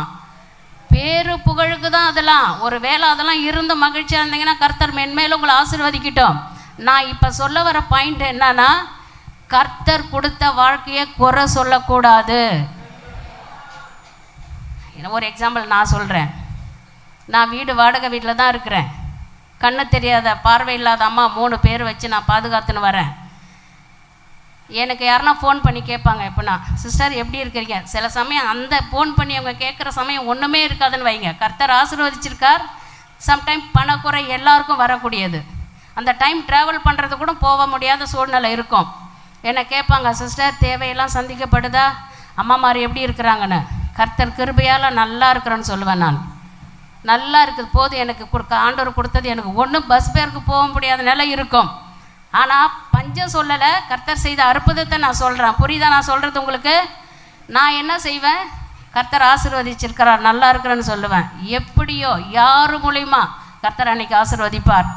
பேரு புகழுக்கு தான் அதெல்லாம். ஒரு வேளை அதெல்லாம் இருந்து மகிழ்ச்சியாக இருந்தீங்கன்னா கர்த்தர் மென்மேலும் உங்களை ஆசீர்வதிக்கட்டும். நான் இப்போ சொல்ல வர பாயிண்ட் என்னன்னா, கர்த்தர் கொடுத்த வாழ்க்கையை குறை சொல்லக்கூடாது. ஒரு எக்ஸாம்பிள் நான் சொல்கிறேன். நான் வீடு வாடகை வீட்டில் தான் இருக்கிறேன். கண்ணு தெரியாத பார்வை இல்லாத அம்மா 3 பேர் வச்சு நான் பாதுகாத்துன்னு வரேன். எனக்கு யாருன்னா ஃபோன் பண்ணி கேட்பாங்க, எப்போனா சிஸ்டர் எப்படி இருக்கிறீங்க? சில சமயம் அந்த ஃபோன் பண்ணி அவங்க கேட்குற சமயம் ஒன்றுமே இருக்காதுன்னு வைங்க. கர்த்தர் ஆசீர்வதிச்சிருக்கார். சம்டைம் பணக்குறை எல்லாருக்கும் வரக்கூடியது. அந்த டைம் ட்ராவல் பண்ணுறது கூட போக முடியாத சூழ்நிலை இருக்கும். என்னை கேட்பாங்க, சிஸ்டர் தேவையெல்லாம் சந்திக்கப்படுதா, அம்மா மாதிரி எப்படி இருக்கிறாங்கன்னு. கர்த்தர் கிருபையால் நல்லா இருக்கிறேன்னு சொல்லுவேன். நான் நல்லா இருக்குது போது எனக்கு ஆண்டவர் கொடுத்தது. எனக்கு ஒன்றும் பஸ் பேருக்கு போக முடியாத நிலை இருக்கும். ஆனால் பஞ்சம் சொல்லலை, கர்த்தர் செய்த அற்புதத்தை நான் சொல்கிறேன். புரியுதா நான் சொல்கிறது உங்களுக்கு? நான் என்ன செய்வேன், கர்த்தர் ஆசீர்வதிச்சிருக்கிறார் நல்லா இருக்கிறேன்னு சொல்லுவேன். எப்படியோ யார் மூலிமா கர்த்தர் அன்னைக்கு ஆசீர்வதிப்பார்.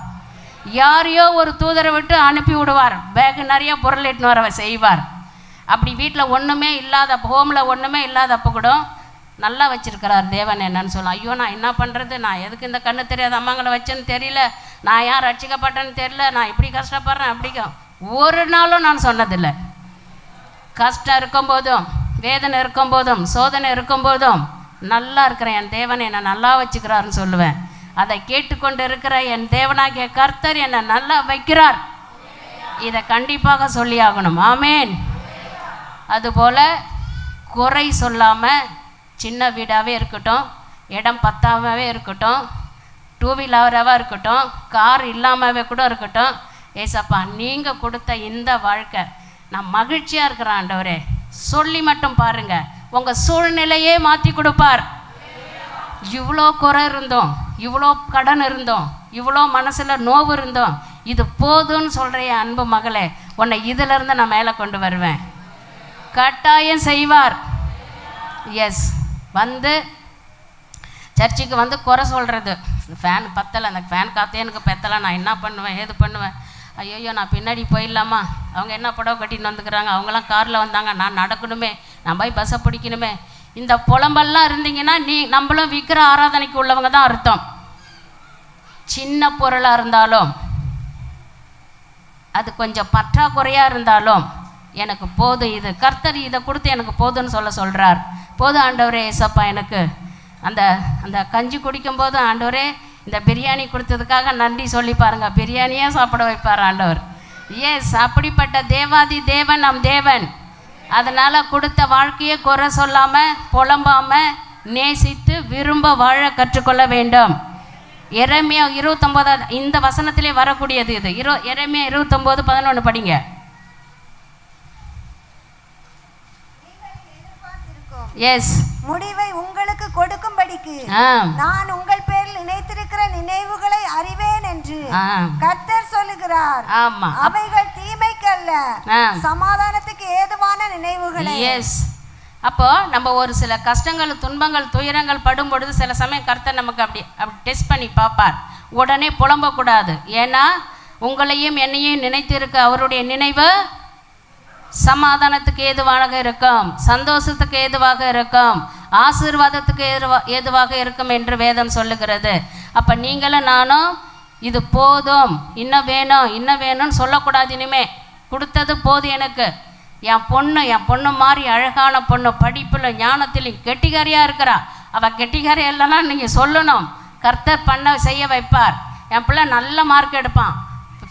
யாரையோ ஒரு தூதரை விட்டு அனுப்பி விடுவார், பேகு நிறைய பொருள் எட்டுன்னு வர செய்வார். அப்படி வீட்டில் ஒன்றுமே இல்லாத, ஹோமில் ஒன்றுமே இல்லாதப்போ கூட நல்லா வச்சுருக்கிறார் தேவன். என்னன்னு சொல்லலாம். ஐயோ நான் என்ன பண்ணுறது, நான் எதுக்கு இந்த கண்ணு தெரியாத அம்மாங்களை வச்சேன்னு தெரியல, நான் யார் ரட்சிக்கப்பட்டேன்னு தெரியல, நான் இப்படி கஷ்டப்படுறேன் அப்படிங்க ஒரு நாளும் நான் சொன்னதில்லை. கஷ்டம் இருக்கும்போதும் வேதனை இருக்கும்போதும் சோதனை இருக்கும்போதும் நல்லா இருக்கிறேன், என் தேவன் என்னை நல்லா வச்சுக்கிறாருன்னு சொல்லுவேன். அதை கேட்டுக்கொண்டு இருக்கிற என் தேவனாகிய கர்த்தர் என்னை நல்லா வைக்கிறார். இதை கண்டிப்பாக சொல்லி ஆகணும். ஆமேன். அதுபோல் குறை சொல்லாமல், சின்ன வீடாகவே இருக்கட்டும், இடம் பத்தாமவே இருக்கட்டும், 2 வீலராக இருக்கட்டும், கார் இல்லாமவே கூட இருக்கட்டும், ஏசப்பா நீங்கள் கொடுத்த இந்த வாழ்க்கை நான் மகிழ்ச்சியாக இருக்கிறேன் ஆண்டவரே சொல்லி மட்டும் பாருங்கள், உங்கள் சூழ்நிலையே மாற்றி கொடுப்பார். இவ்வளோ குறை இருந்தோம், இவ்வளோ கடன் இருந்தோம், இவ்வளோ மனசில் நோவு இருந்தோம், இது போதும்னு சொல்கிற என் அன்பு மகளே, உன்னை இதிலிருந்து நான் மேலே கொண்டு வருவேன். கட்டாயம் செய்வார். எஸ். வந்து சர்ச்சுக்கு வந்து குறை சொல்கிறது, ஃபேன் பத்தலை, அந்த ஃபேன் காற்றே எனக்கு பத்தலை, நான் என்ன பண்ணுவேன் ஏது பண்ணுவேன், ஐயோ நான் பின்னாடி போயிடலாமா, அவங்க என்ன புடவை கட்டின்னு வந்துக்கிறாங்க, அவங்களாம் காரில் வந்தாங்க, நான் நடக்கணுமே, நான் போய் பஸ்ஸை பிடிக்கணுமே. இந்த புலம்பெல்லாம் இருந்தீங்கன்னா நம்மளும் விற்கிற ஆராதனைக்கு உள்ளவங்க தான் அர்த்தம். சின்ன பொருளாக இருந்தாலும் அது கொஞ்சம் பற்றாக்குறையாக இருந்தாலும் எனக்கு போதும், இது கர்த்தர் இதை கொடுத்து எனக்கு போதும்னு சொல்கிறார். போதும் ஆண்டவரே ஏசப்பா, எனக்கு அந்த அந்த கஞ்சி குடிக்கும்போது ஆண்டவரே இந்த பிரியாணி கொடுத்ததுக்காக நன்றி சொல்லி பாருங்கள், பிரியாணியே சாப்பிட வைப்பார் ஆண்டவர். எஸ், அப்படிப்பட்ட தேவாதி தேவன் நம் தேவன். அதனால் கொடுத்த வாழ்க்கையை குறை சொல்லாமல் புலம்பாமல் நேசித்து விரும்ப வாழ கற்றுக்கொள்ள வேண்டும். எரேமியா 29 இந்த வசனத்திலே வரக்கூடியது இது. எரேமியா 29:11 படிங்க. எஸ், முடிவை உங்களுக்கு கொடுக்கும்படிக்கு நான் உங்கள் பேரில் நினைத்திருக்கிற நினைவுகளை அறிவேன் என்று கர்த்தர் சொல்லுகிறார். ஆமா, அவைகள் தீமைக்கு அல்ல, சமாதானத்துக்கு ஏதுவான நினைவுகளே. எஸ், அப்போ நம்ம ஒரு சில கஷ்டங்கள் துன்பங்கள் துயரங்கள் படும் பொழுது சில சமயம் கர்த்தர் நமக்கு அப்படி டெஸ்ட் பண்ணி பார்ப்பார். உடனே புலம்பக்கூடாது. ஏன்னா உங்களையும் என்னையும் நினைத்திருக்க அவருடைய நினைவு சமாதானத்துக்கு ஏதுவாக இருக்கும், சந்தோஷத்துக்கு ஏதுவாக இருக்கும், ஆசீர்வாதத்துக்கு ஏதுவாக இருக்கும் என்று வேதம் சொல்லுகிறது. அப்போ நீங்களும் நானும் இது போதும், இன்னும் வேணும் இன்னும் வேணும்னு சொல்லக்கூடாது. இனிமே கொடுத்தது போதும் எனக்கு. என் பொண்ணு மாதிரி அழகான பொண்ணு, படிப்பில் ஞானத்திலும் கெட்டிக்காரியாக இருக்கிறா. அவள் கெட்டிக்காரி இல்லைன்னா நீங்கள் சொல்லணும், கர்த்தர் செய்ய வைப்பார். என் பிள்ளை நல்ல மார்க் எடுப்பான்,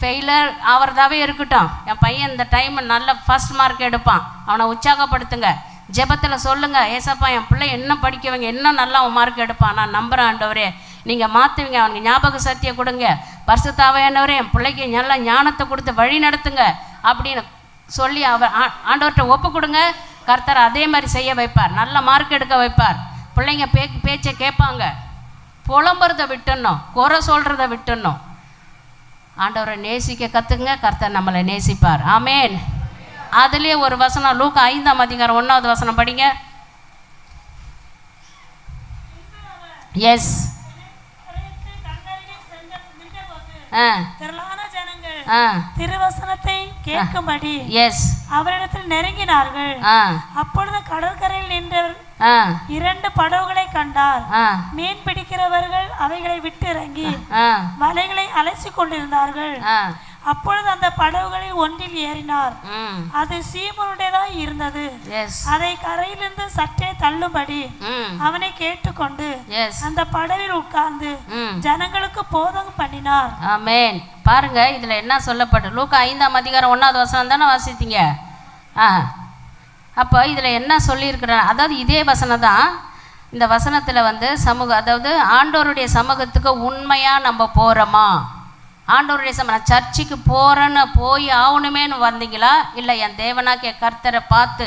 ஃபெயிலர் ஆகிறதாவே இருக்கட்டும், என் பையன் இந்த டைம் நல்ல ஃபஸ்ட் மார்க் எடுப்பான், அவனை உற்சாகப்படுத்துங்க. ஜெபத்தில் சொல்லுங்கள், ஏசப்பா என் பிள்ளை என்ன படிக்கவங்க இன்னும் நல்லா அவன் மார்க் எடுப்பான், நான் நம்புகிறேன் ஆண்டவரே, நீங்கள் மாற்றுவீங்க, அவனுக்கு ஞாபக சக்தியை கொடுங்க, பரிசுத்தாவியானவரே என் பிள்ளைக்கு நல்ல ஞானத்தை கொடுத்து வழி நடத்துங்க அப்படின்னு சொல்லி அவர் ஆண்டவர்கிட்ட ஒப்பு கொடுங்க. கர்த்தர் அதே மாதிரி செய்ய வைப்பார், நல்ல மார்க் எடுக்க வைப்பார். பிள்ளைங்க பேச்சை கேட்பாங்க. புலம்புறதை விட்டுடணும், குறை சொல்கிறத விட்டுடணும். ஆண்டவரை நேசிக்க கற்றுங்க, கர்த்தர் நம்மளை நேசிப்பார். ஆமேன். அதுலேயே ஒரு வசனம், லூக்கா 5:1 வசனம் படிங்க. எஸ், திரளான ஜனங்கள் திருவசனத்தை கேட்கும்படி அவரிடத்தில் நெருங்கினார்கள். அப்பொழுது கடற்கரையில் நின்றவர் 2 படகுகளை கண்டார். மீன் பிடிக்கிறவர்கள் அவைகளை விட்டு இறங்கி மலைகளை அலைச்சு கொண்டிருந்தார்கள். அப்பொழுது அந்த படகுகளில் ஒன்றில் ஏறினார். அது சீமோனுடையதாய் இருந்தது. அதை கரையிலிருந்து சற்றே தள்ளும்படி அவனை கேட்டுக்கொண்டு அந்த படவில் உட்கார்ந்து ஜனங்களுக்கு போதகம் பண்ணினார். ஆமென். பாருங்க, இதுல என்ன சொல்லப்பட்டு, லூக்கா 5:1 வசனம் தானே வாசித்தீங்க. அப்போ இதில் என்ன சொல்லியிருக்கிறார், அதாவது இதே வசனம் தான். இந்த வசனத்தில் வந்து அதாவது ஆண்டவருடைய சமூகத்துக்கு உண்மையாக நம்ம போகிறோமா, ஆண்டவருடைய நான் சர்ச்சுக்கு போகிறேன்னு போய் ஆகணுமேனு வந்தீங்களா, இல்லை என் தேவனாக்கிய கர்த்தரை பார்த்து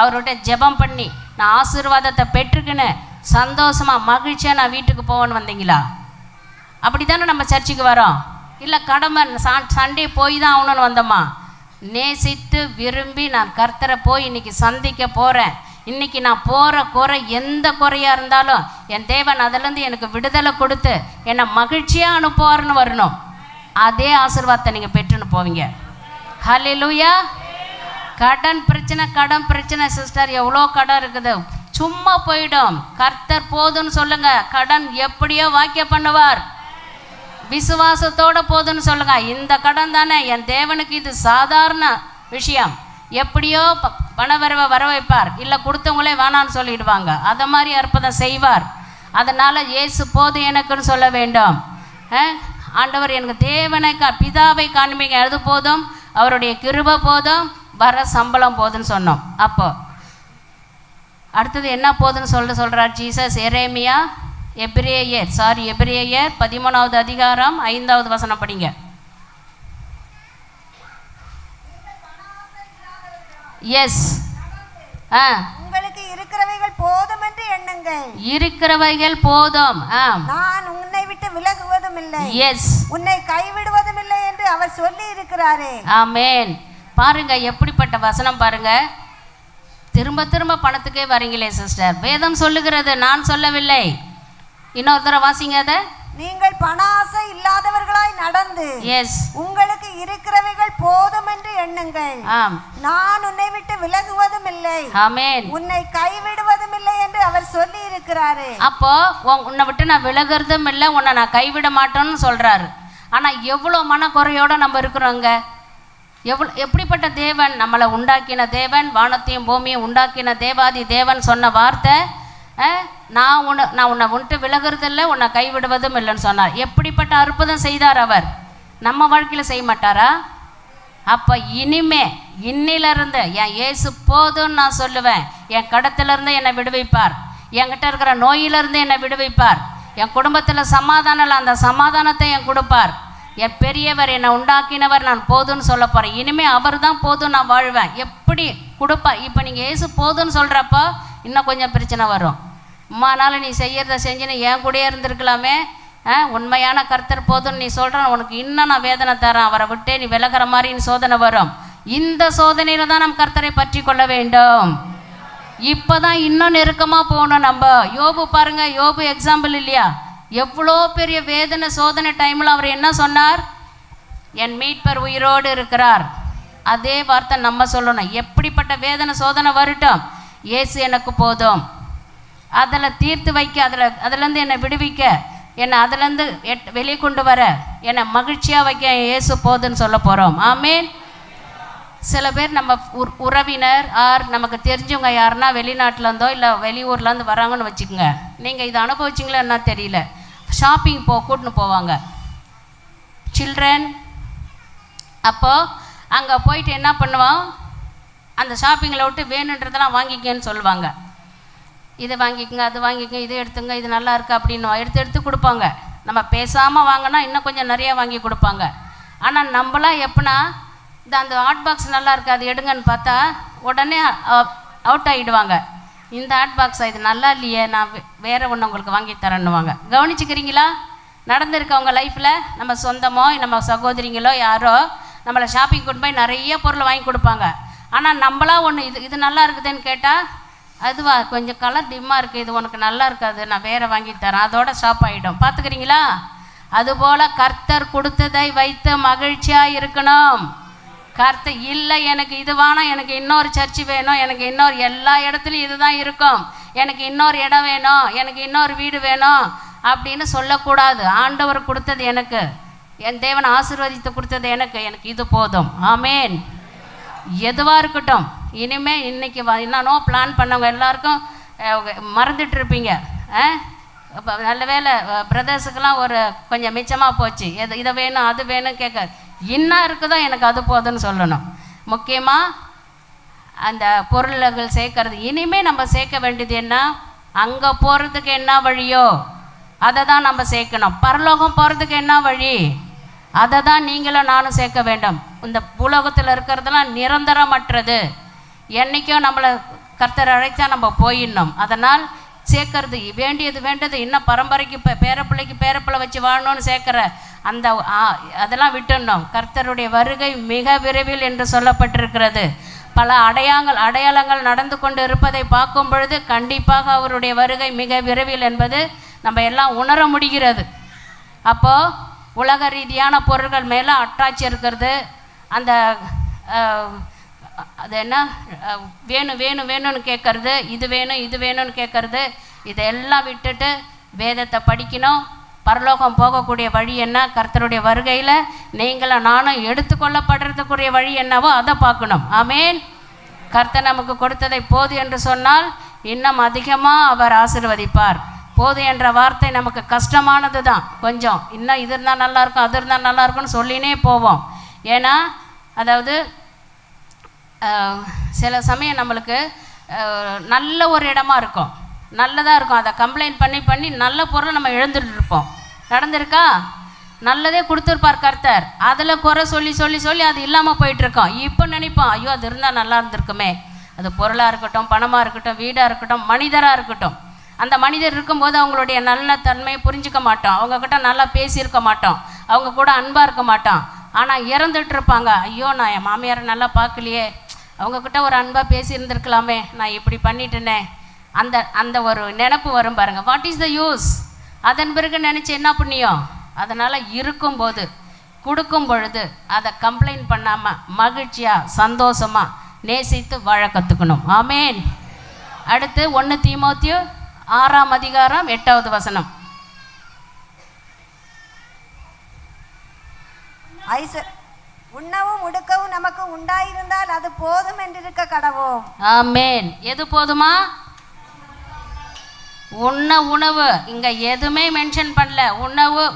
அவருடைய ஜெபம் பண்ணி நான் ஆசீர்வாதத்தை பெற்றுக்கின்னு சந்தோஷமாக மகிழ்ச்சியாக நான் வீட்டுக்கு போவேன்னு வந்தீங்களா? அப்படி தானே நம்ம சர்ச்சுக்கு வரோம். இல்லை கடமை சண்டே போய் தான் ஆகணும்னு வந்தோமா? நேசித்து விரும்பி நான் கர்த்தரை போய் இன்னைக்கு சந்திக்க போகிறேன், இன்னைக்கு நான் போகிற குறை எந்த குறையாக இருந்தாலும் என் தேவன் அதிலேருந்து எனக்கு விடுதலை கொடுத்து என்னை மகிழ்ச்சியாக அனுப்புவார்னு வரணும். அதே ஆசீர்வாதத்தை நீங்கள் பெற்றுன்னு போவீங்க. ஹல்லேலூயா. கடன் பிரச்சனை சிஸ்டர், எவ்வளோ கடன் இருக்குது, சும்மா போயிடும். கர்த்தர் போதுன்னு சொல்லுங்க, கடன் எப்படியோ வாக்கிய பண்ணுவார். விசுவாசத்தோட போதுன்னு சொல்லுங்க, இந்த கடன் தானே என் தேவனுக்கு இது சாதாரண விஷயம், எப்படியோ பணவரவை வர வைப்பார், இல்லை கொடுத்தவங்களே வேணான்னு சொல்லிடுவாங்க, அதை மாதிரி அற்புதம் செய்வார். அதனால் இயேசு போதும் எனக்குன்னு சொல்ல வேண்டும். ஆண்டவர் எனக்கு தேவனை பிதாவை காண்பீங்க, அது போதும், அவருடைய கிருபை போதும், வர சம்பளம் போதுன்னு சொன்னோம். அப்போ அடுத்தது என்ன போதுன்னு சொல்கிறார் ஜீசஸ். எபிரேயர் 13வது அதிகாரம் 5வது வசனம் படிங்க. எஸ், உங்களுக்கு இருக்கிறவைகள் போதும் என்று எண்ணுங்கள். இருக்கிறவைகள் போதும், நான் உன்னை விட்டு விலகுவதும் இல்லை, எஸ், உன்னை கைவிடுவதும் இல்லை என்று அவர் சொல்லி இருக்கிறாரே. ஆமென். பாருங்க எப்படிப்பட்ட வசனம் பாருங்க. திரும்ப திரும்ப பணத்துக்கே வரீங்களே சிஸ்டர், வேதம் சொல்லுகிறது, நான் சொல்லவில்லை. இன்னொரு தடவை வாசிங்க அதை. நீங்கள் பணாசை இல்லாதவர்களாய் நடந்து உங்களுக்கு இருக்கிறவைகள் போதும் என்று எண்ணுங்கள். நான் உன்னை விட்டு விலகுவதும் இல்லை, உன்னை கைவிடுவதும் இல்லை என்று அவர் சொல்லி இருக்கிறாரு. அப்போ உன்னை விட்டு நான் விலகுறதும் இல்லை, உன்னை நான் கைவிட மாட்டேன்னு சொல்றாரு. ஆனா எவ்வளவு மனக்குறையோட நம்ம இருக்கிறோங்க. எப்படிப்பட்ட தேவன், நம்மளை உண்டாக்கின தேவன், வானத்தையும் பூமியும் உண்டாக்கின தேவாதி தேவன் சொன்ன வார்த்தை, நான் உன்னை விட்டு விலகுறதில்லை, உன்னை கைவிடுவதும் இல்லைன்னு சொன்னார். எப்படிப்பட்ட அற்புதம் செய்தார் அவர், நம்ம வாழ்க்கையில் செய்ய மாட்டாரா? அப்போ இன்னிலிருந்து என் இயேசு போதும்னு நான் சொல்லுவேன். என் கடத்திலிருந்து என்னை விடுவிப்பார், என்கிட்ட இருக்கிற நோயிலிருந்து என்னை விடுவிப்பார், என் குடும்பத்தில் சமாதானம் இல்லை, அந்த சமாதானத்தை என் கொடுப்பார். என் பெரியவர், என்னை உண்டாக்கினவர், நான் போதும்னு சொல்ல போகிறேன். இனிமேல் அவர் தான் போதும், நான் வாழ்வேன். எப்படி கொடுப்பார்? இப்போ நீங்கள் இயேசு போதும்னு சொல்கிறப்போ இன்னும் கொஞ்சம் பிரச்சனை வரும். அம்மானால நீ செய்யறத செஞ்சுன்னு என் கூடயே இருந்திருக்கலாமே, உண்மையான கர்த்தர் போதும்னு நீ சொல்கிறேன், உனக்கு இன்னும் நான் வேதனை தரேன், அவரை விட்டே நீ விலகிற மாதிரி சோதனை வரும். இந்த சோதனையில் தான் நம்ம கர்த்தரை பற்றி கொள்ள வேண்டும். இப்போ தான் இன்னும் நெருக்கமாக போகணும். நம்ம யோபு பாருங்க, யோபு எக்ஸாம்பிள் இல்லையா? எவ்வளோ பெரிய வேதனை சோதனை டைமில் அவர் என்ன சொன்னார்? என் மீட்பர் உயிரோடு இருக்கிறார். அதே வார்த்தை நம்ம சொல்லணும். எப்படிப்பட்ட வேதனை சோதனை வரட்டும், இயேசு எனக்கு போதும், அதில் தீர்த்து வைக்க, அதுலேருந்து என்னை விடுவிக்க, என்னை அதுலேருந்து வெளியே கொண்டு வர, என்னை மகிழ்ச்சியாக வைக்க இயேசு போதுன்னு சொல்ல போகிறோம். ஆமேன். சில பேர் நம்ம உறவினர் நமக்கு தெரிஞ்சவங்க யாருன்னா வெளிநாட்டிலேருந்தோ இல்லை வெளியூர்லேருந்து வராங்கன்னு வச்சுக்கோங்க. நீங்கள் இதை அனுபவிச்சிங்களா என்ன தெரியல, ஷாப்பிங் கூட்டின்னு போவாங்க சில்ட்ரன். அப்போது அங்கே போயிட்டு என்ன பண்ணுவோம், அந்த ஷாப்பிங்கில் விட்டு வேணுன்றதெல்லாம் வாங்கிக்கன்னு சொல்லுவாங்க. இதை வாங்கிக்கோங்க, அது வாங்கிக்கோங்க, இதை எடுத்துங்க, இது நல்லா இருக்குது அப்படின்னு எடுத்து கொடுப்பாங்க. நம்ம பேசாமல் வாங்கினா இன்னும் கொஞ்சம் நிறையா வாங்கி கொடுப்பாங்க. ஆனால் நம்மளாம் எப்படின்னா, அந்த ஹாட் பாக்ஸ் நல்லா இருக்குது, அது எடுங்கன்னு பார்த்தா உடனே அவுட் ஆகிடுவாங்க. இந்த ஹாட் பாக்ஸா, இது நல்லா இல்லையே, நான் வேறு ஒன்று உங்களுக்கு வாங்கி தரேன்னுவாங்க. கவனிச்சுக்கிறீங்களா? நடந்திருக்கு அவங்க லைஃப்பில். நம்ம சொந்தமோ நம்ம சகோதரிங்களோ யாரோ நம்மளை ஷாப்பிங் கொண்டு போய் நிறைய பொருள் வாங்கி கொடுப்பாங்க. ஆனால் நம்மளா ஒன்று இது நல்லா இருக்குதுன்னு கேட்டால், அதுவா கொஞ்சம் கலர் டிம்மாக இருக்குது, இது உனக்கு நல்லா இருக்காது, நான் வேறு வாங்கி தரேன், அதோட ஷாப் ஆகிடும். பார்த்துக்கிறீங்களா? அதுபோல் கர்த்தர் கொடுத்ததை வைத்து மகிழ்ச்சியாக இருக்கணும். கர்த்தர் இல்லை எனக்கு இது வேணும், எனக்கு இன்னொரு சர்ச்சு வேணும், எனக்கு இன்னொரு எல்லா இடத்துலையும் இதுதான் இருக்கும், எனக்கு இன்னொரு இடம் வேணும், எனக்கு இன்னொரு வீடு வேணும் அப்படின்னு சொல்லக்கூடாது. ஆண்டவர் கொடுத்தது எனக்கு, என் தேவன் ஆசீர்வதித்து கொடுத்தது எனக்கு இது போதும். ஆமேன். எதுவாக இருக்கட்டும். இனிமேல் இன்றைக்கி என்னன்னோ பிளான் பண்ணவங்க எல்லாருக்கும் மறந்துட்டு இருப்பீங்க. நல்ல வேலை பிரதர்ஸுக்கெல்லாம் ஒரு கொஞ்சம் மிச்சமாக போச்சு. இதை வேணும் அது வேணும் கேட்க, என்ன இருக்குதோ எனக்கு அது போதுன்னு சொல்லணும். முக்கியமாக அந்த பொருள்கள் சேர்க்கறது. இனிமேல் நம்ம சேர்க்க வேண்டியது என்ன, அங்கே போகிறதுக்கு என்ன வழியோ அதை தான் நம்ம சேர்க்கணும். பரலோகம் போகிறதுக்கு என்ன வழி, அதை தான் நீங்களும் நானும் சேர்க்க வேண்டும். இந்த உலகத்தில் இருக்கிறதெல்லாம் நிரந்தரமற்றது. என்றைக்கும் நம்மளை கர்த்தர் அழைத்தா நம்ம போயிடணும். அதனால் சேர்க்கறது வேண்டியது இன்னும் பரம்பரைக்கு பேரப்பிள்ளைக்கு பேரப்பிள்ளை வச்சு வாழணும்னு சேர்க்குற அந்த அதெல்லாம் விட்டுடணும். கர்த்தருடைய வருகை மிக விரைவில் என்று சொல்லப்பட்டிருக்கிறது. பல அடையாளங்கள் நடந்து கொண்டு இருப்பதை பார்க்கும் பொழுது கண்டிப்பாக அவருடைய வருகை மிக விரைவில் என்பது நம்ம எல்லாம் உணர முடிகிறது. அப்போது உலக ரீதியான பொருட்கள் மேலே அட்டாச் இருக்கிறது, அந்த அது என்ன வேணும்னு கேட்கறது, இது வேணும்னு கேட்கறது, இதெல்லாம் விட்டுட்டு வேதத்தை படிக்கணும். பரலோகம் போகக்கூடிய வழி என்ன, கர்த்தருடைய வருகையில் நீங்களும் நானும் எடுத்துக்கொள்ளப்படுறதுக்குரிய வழி என்னவோ அதை பார்க்கணும். ஆமேன். கர்த்தர் நமக்கு கொடுத்ததை போது என்று சொன்னால் இன்னும் அதிகமாக அவர் ஆசீர்வதிப்பார். போது என்ற வார்த்தை நமக்கு கஷ்டமானது தான். கொஞ்சம் இன்னும் இது இருந்தால் நல்லாயிருக்கும், அது இருந்தால் நல்லாயிருக்கும்னு சொல்லினே போவோம். ஏன்னா அதாவது சில சமயம் நம்மளுக்கு நல்ல ஒரு இடமா இருக்கும், நல்லதாக இருக்கும், அதை கம்ப்ளைண்ட் பண்ணி நல்ல பொருளை நம்ம இழந்துட்டு இருப்போம். நடந்திருக்கா? நல்லதே கொடுத்துருப்பார் கர்த்தர், அதில் குறை சொல்லி அது இல்லாமல் போயிட்டுருக்கோம். இப்போ நினைப்போம், ஐயோ அது இருந்தால் நல்லா இருந்திருக்குமே. அது பொருளாக இருக்கட்டும், பணமாக இருக்கட்டும், வீடாக இருக்கட்டும், மனிதராக இருக்கட்டும். அந்த மனிதர் இருக்கும்போது அவங்களுடைய நல்ல தன்மையை புரிஞ்சிக்க மாட்டோம், அவங்கக்கிட்ட நல்லா பேசியிருக்க மாட்டோம், அவங்க கூட அன்பாக இருக்க மாட்டோம். ஆனால் இறந்துட்டு இருப்பாங்க, ஐயோ நான் என் மாமியாரை நல்லா பார்க்கலையே, அவங்கக்கிட்ட ஒரு அன்பாக பேசியிருந்துருக்கலாமே, நான் இப்படி பண்ணிட்டேனே, அந்த ஒரு நினப்பு வரும் பாருங்கள். What is the use? அதன் பிறகு நினச்சி என்ன புண்ணியம்? அதனால் இருக்கும்போது கொடுக்கும் பொழுது அதை கம்ப்ளைண்ட் பண்ணாமல் மகிழ்ச்சியாக சந்தோஷமாக நேசித்து வாழ கற்றுக்கணும். ஆமேன். அடுத்து 1 தீமோத்தேயு 6ஆம் அதிகாரம் 8வது வசனம். உண்ணவும் உடுக்கவும் நமக்கு உண்டாயிருந்தால் அது போதும் என்றிருக்க கடவோம். ஆமேன். எது போதுமா? உணவு இங்கே எதுவுமே மென்ஷன் பண்ணல.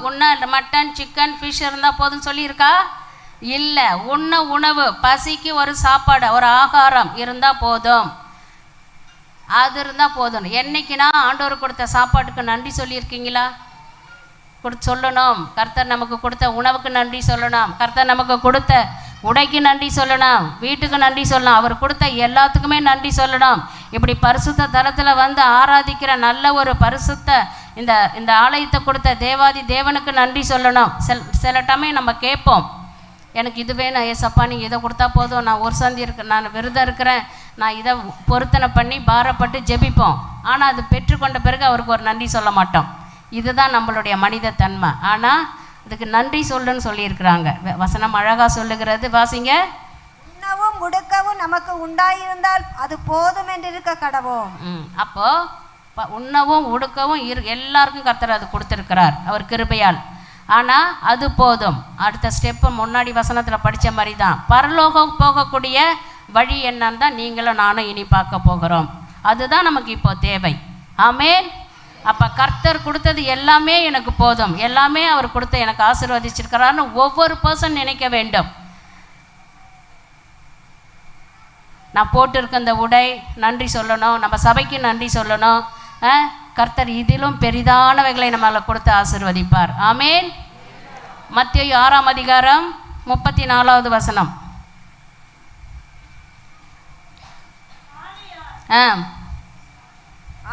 உண்ண மட்டன் சிக்கன் ஃபிஷ் இருந்தால் போதும்னு சொல்லியிருக்கா? இல்லை. உணவு, பசிக்கு ஒரு சாப்பாடு, ஒரு ஆகாரம் இருந்தால் போதும். அது இருந்தால் போதும். என்னைக்குனா ஆண்டவர் கொடுத்த சாப்பாட்டுக்கு நன்றி சொல்லியிருக்கீங்களா? சொல்லணும். கர்த்தர் நமக்கு கொடுத்த உணவுக்கு நன்றி சொல்லணும். கர்த்தர் நமக்கு கொடுத்த உடைக்கு நன்றி சொல்லணும். வீட்டுக்கு நன்றி சொல்லணும். அவர் கொடுத்த எல்லாத்துக்குமே நன்றி சொல்லணும். இப்படி பரிசுத்த தலத்தில் வந்து ஆராதிக்கிற நல்ல ஒரு பரிசுத்த இந்த ஆலயத்தை கொடுத்த தேவாதி தேவனுக்கு நன்றி சொல்லணும். சில டைமே நம்ம கேட்போம், எனக்கு இது வேணும் ஏசப்பா, நீங்கள் இதை கொடுத்தா போதும், நான் ஒரு சந்தி நான் விரதம் இருக்கிறேன், நான் இதை பொருத்தனை பண்ணி பாரப்பட்டு ஜெபிப்போம். ஆனால் அது பெற்றுக்கொண்ட பிறகு அவருக்கு ஒரு நன்றி சொல்ல மாட்டோம். இதுதான் நம்மளுடைய மனித தன்மை. ஆனால் அதுக்கு நன்றி சொல்லுன்னு சொல்லியிருக்கிறாங்க. வசனம் அழகாக சொல்லுகிறது. வாசிங்க. உண்ணவும் உடுக்கவும் நமக்கு உண்டாயிருந்தால் அது போதும் என்று இருக்க கடவோம். அப்போ உண்ணவும் உடுக்கவும் எல்லாருக்கும் கர்த்தர் அது கொடுத்துருக்கிறார் அவர் கிருபையால். ஆனால் அது போதும். அடுத்த ஸ்டெப்பு முன்னாடி வசனத்தில் படித்த மாதிரி தான். பரலோகம் போகக்கூடிய வழி என்னன்னு தான் நீங்களும் நானும் இனி பார்க்க போகிறோம். அதுதான் நமக்கு இப்போ தேவை. ஆமேன். அப்போ கர்த்தர் கொடுத்தது எல்லாமே எனக்கு போதும், எல்லாமே அவர் கொடுத்த எனக்கு ஆசீர்வதிச்சிருக்கிறாருன்னு ஒவ்வொரு பர்சன் நினைக்க வேண்டும். நான் போட்டிருக்க இந்த உடை நன்றி சொல்லணும், நம்ம சபைக்கு நன்றி சொல்லணும். கர்த்தர் இதிலும் பெரிதானவைகளை நம்மளை கொடுத்து ஆசீர்வதிப்பார். ஆமேன். மத்தேயு 6ஆம் அதிகாரம் 34வது வசனம்.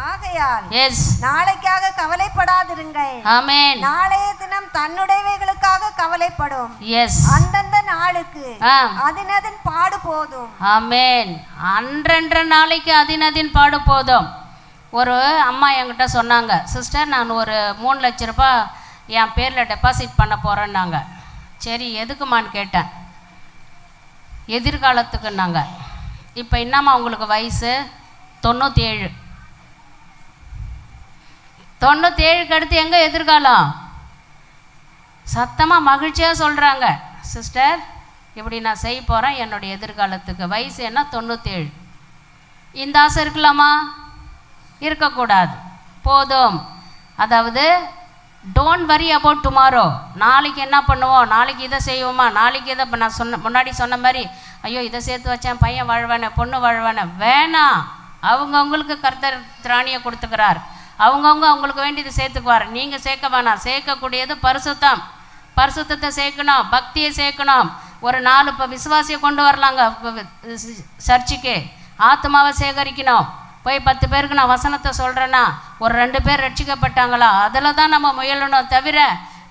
ஆகையால் நாளைக்காக கவலைப்படாதிருங்கள். ஆமென். நாளைய தினம் தன்னுடையவைகளுக்காக கவலைப்படும். அந்தந்த நாளுக்கு அதினதின் பாடு போதும். ஆமென். அன்றன்ற நாளைக்கு அதினதின் பாடு போதும். ஒரு அம்மா என்கிட்ட சொன்னாங்க, சிஸ்டர் நான் ஒரு 3 லட்ச ரூபாய் என் பேரில் டெபாசிட் பண்ண போகிறேன்னாங்க. சரி எதுக்குமான்னு கேட்டேன். எதிர்காலத்துக்குன்னாங்க. இப்போ என்னம்மா உங்களுக்கு வயசு? 97. 97க்கு அடுத்து எங்கே எதிர்காலம்? சத்தமாக மகிழ்ச்சியாக சொல்கிறாங்க, சிஸ்டர் இப்படி நான் செய்ய போகிறேன் என்னுடைய எதிர்காலத்துக்கு. வயசு என்ன? 97. இந்த ஆசை இருக்கலாமா? இருக்கக்கூடாது. போதும். அதாவது டோன்ட் வரி அபவுட் டுமாரோ. நாளைக்கு என்ன பண்ணுவோம், நாளைக்கு இதை செய்வோமா, நாளைக்கு இதை நான் முன்னாடி சொன்ன மாதிரி ஐயோ இதை சேர்த்து வச்சேன், பையன் வாழ்வானே பொண்ணு வாழ்வானே, வேணாம். அவங்கவுங்களுக்கு கர்த்தர் திராணியை கொடுத்துக்கிறார். அவங்கவுங்க அவங்களுக்கு வேண்டியது சேர்த்துக்குவார். நீங்கள் சேர்க்க வேணாம். சேர்க்கக்கூடியது பரிசுத்தம். பரிசுத்தத்தை சேர்க்கணும், பக்தியை சேர்க்கணும். ஒரு 4 இப்போ விசுவாசியை கொண்டு வரலாங்க சர்ச்சுக்கு. ஆத்மாவை சேகரிக்கணும். போய் 10 பேருக்கு நான் வசனத்தை சொல்கிறேன்னா ஒரு 2 பேர் ரட்சிக்கப்பட்டாங்களா, அதில் தான் நம்ம முயலணும். தவிர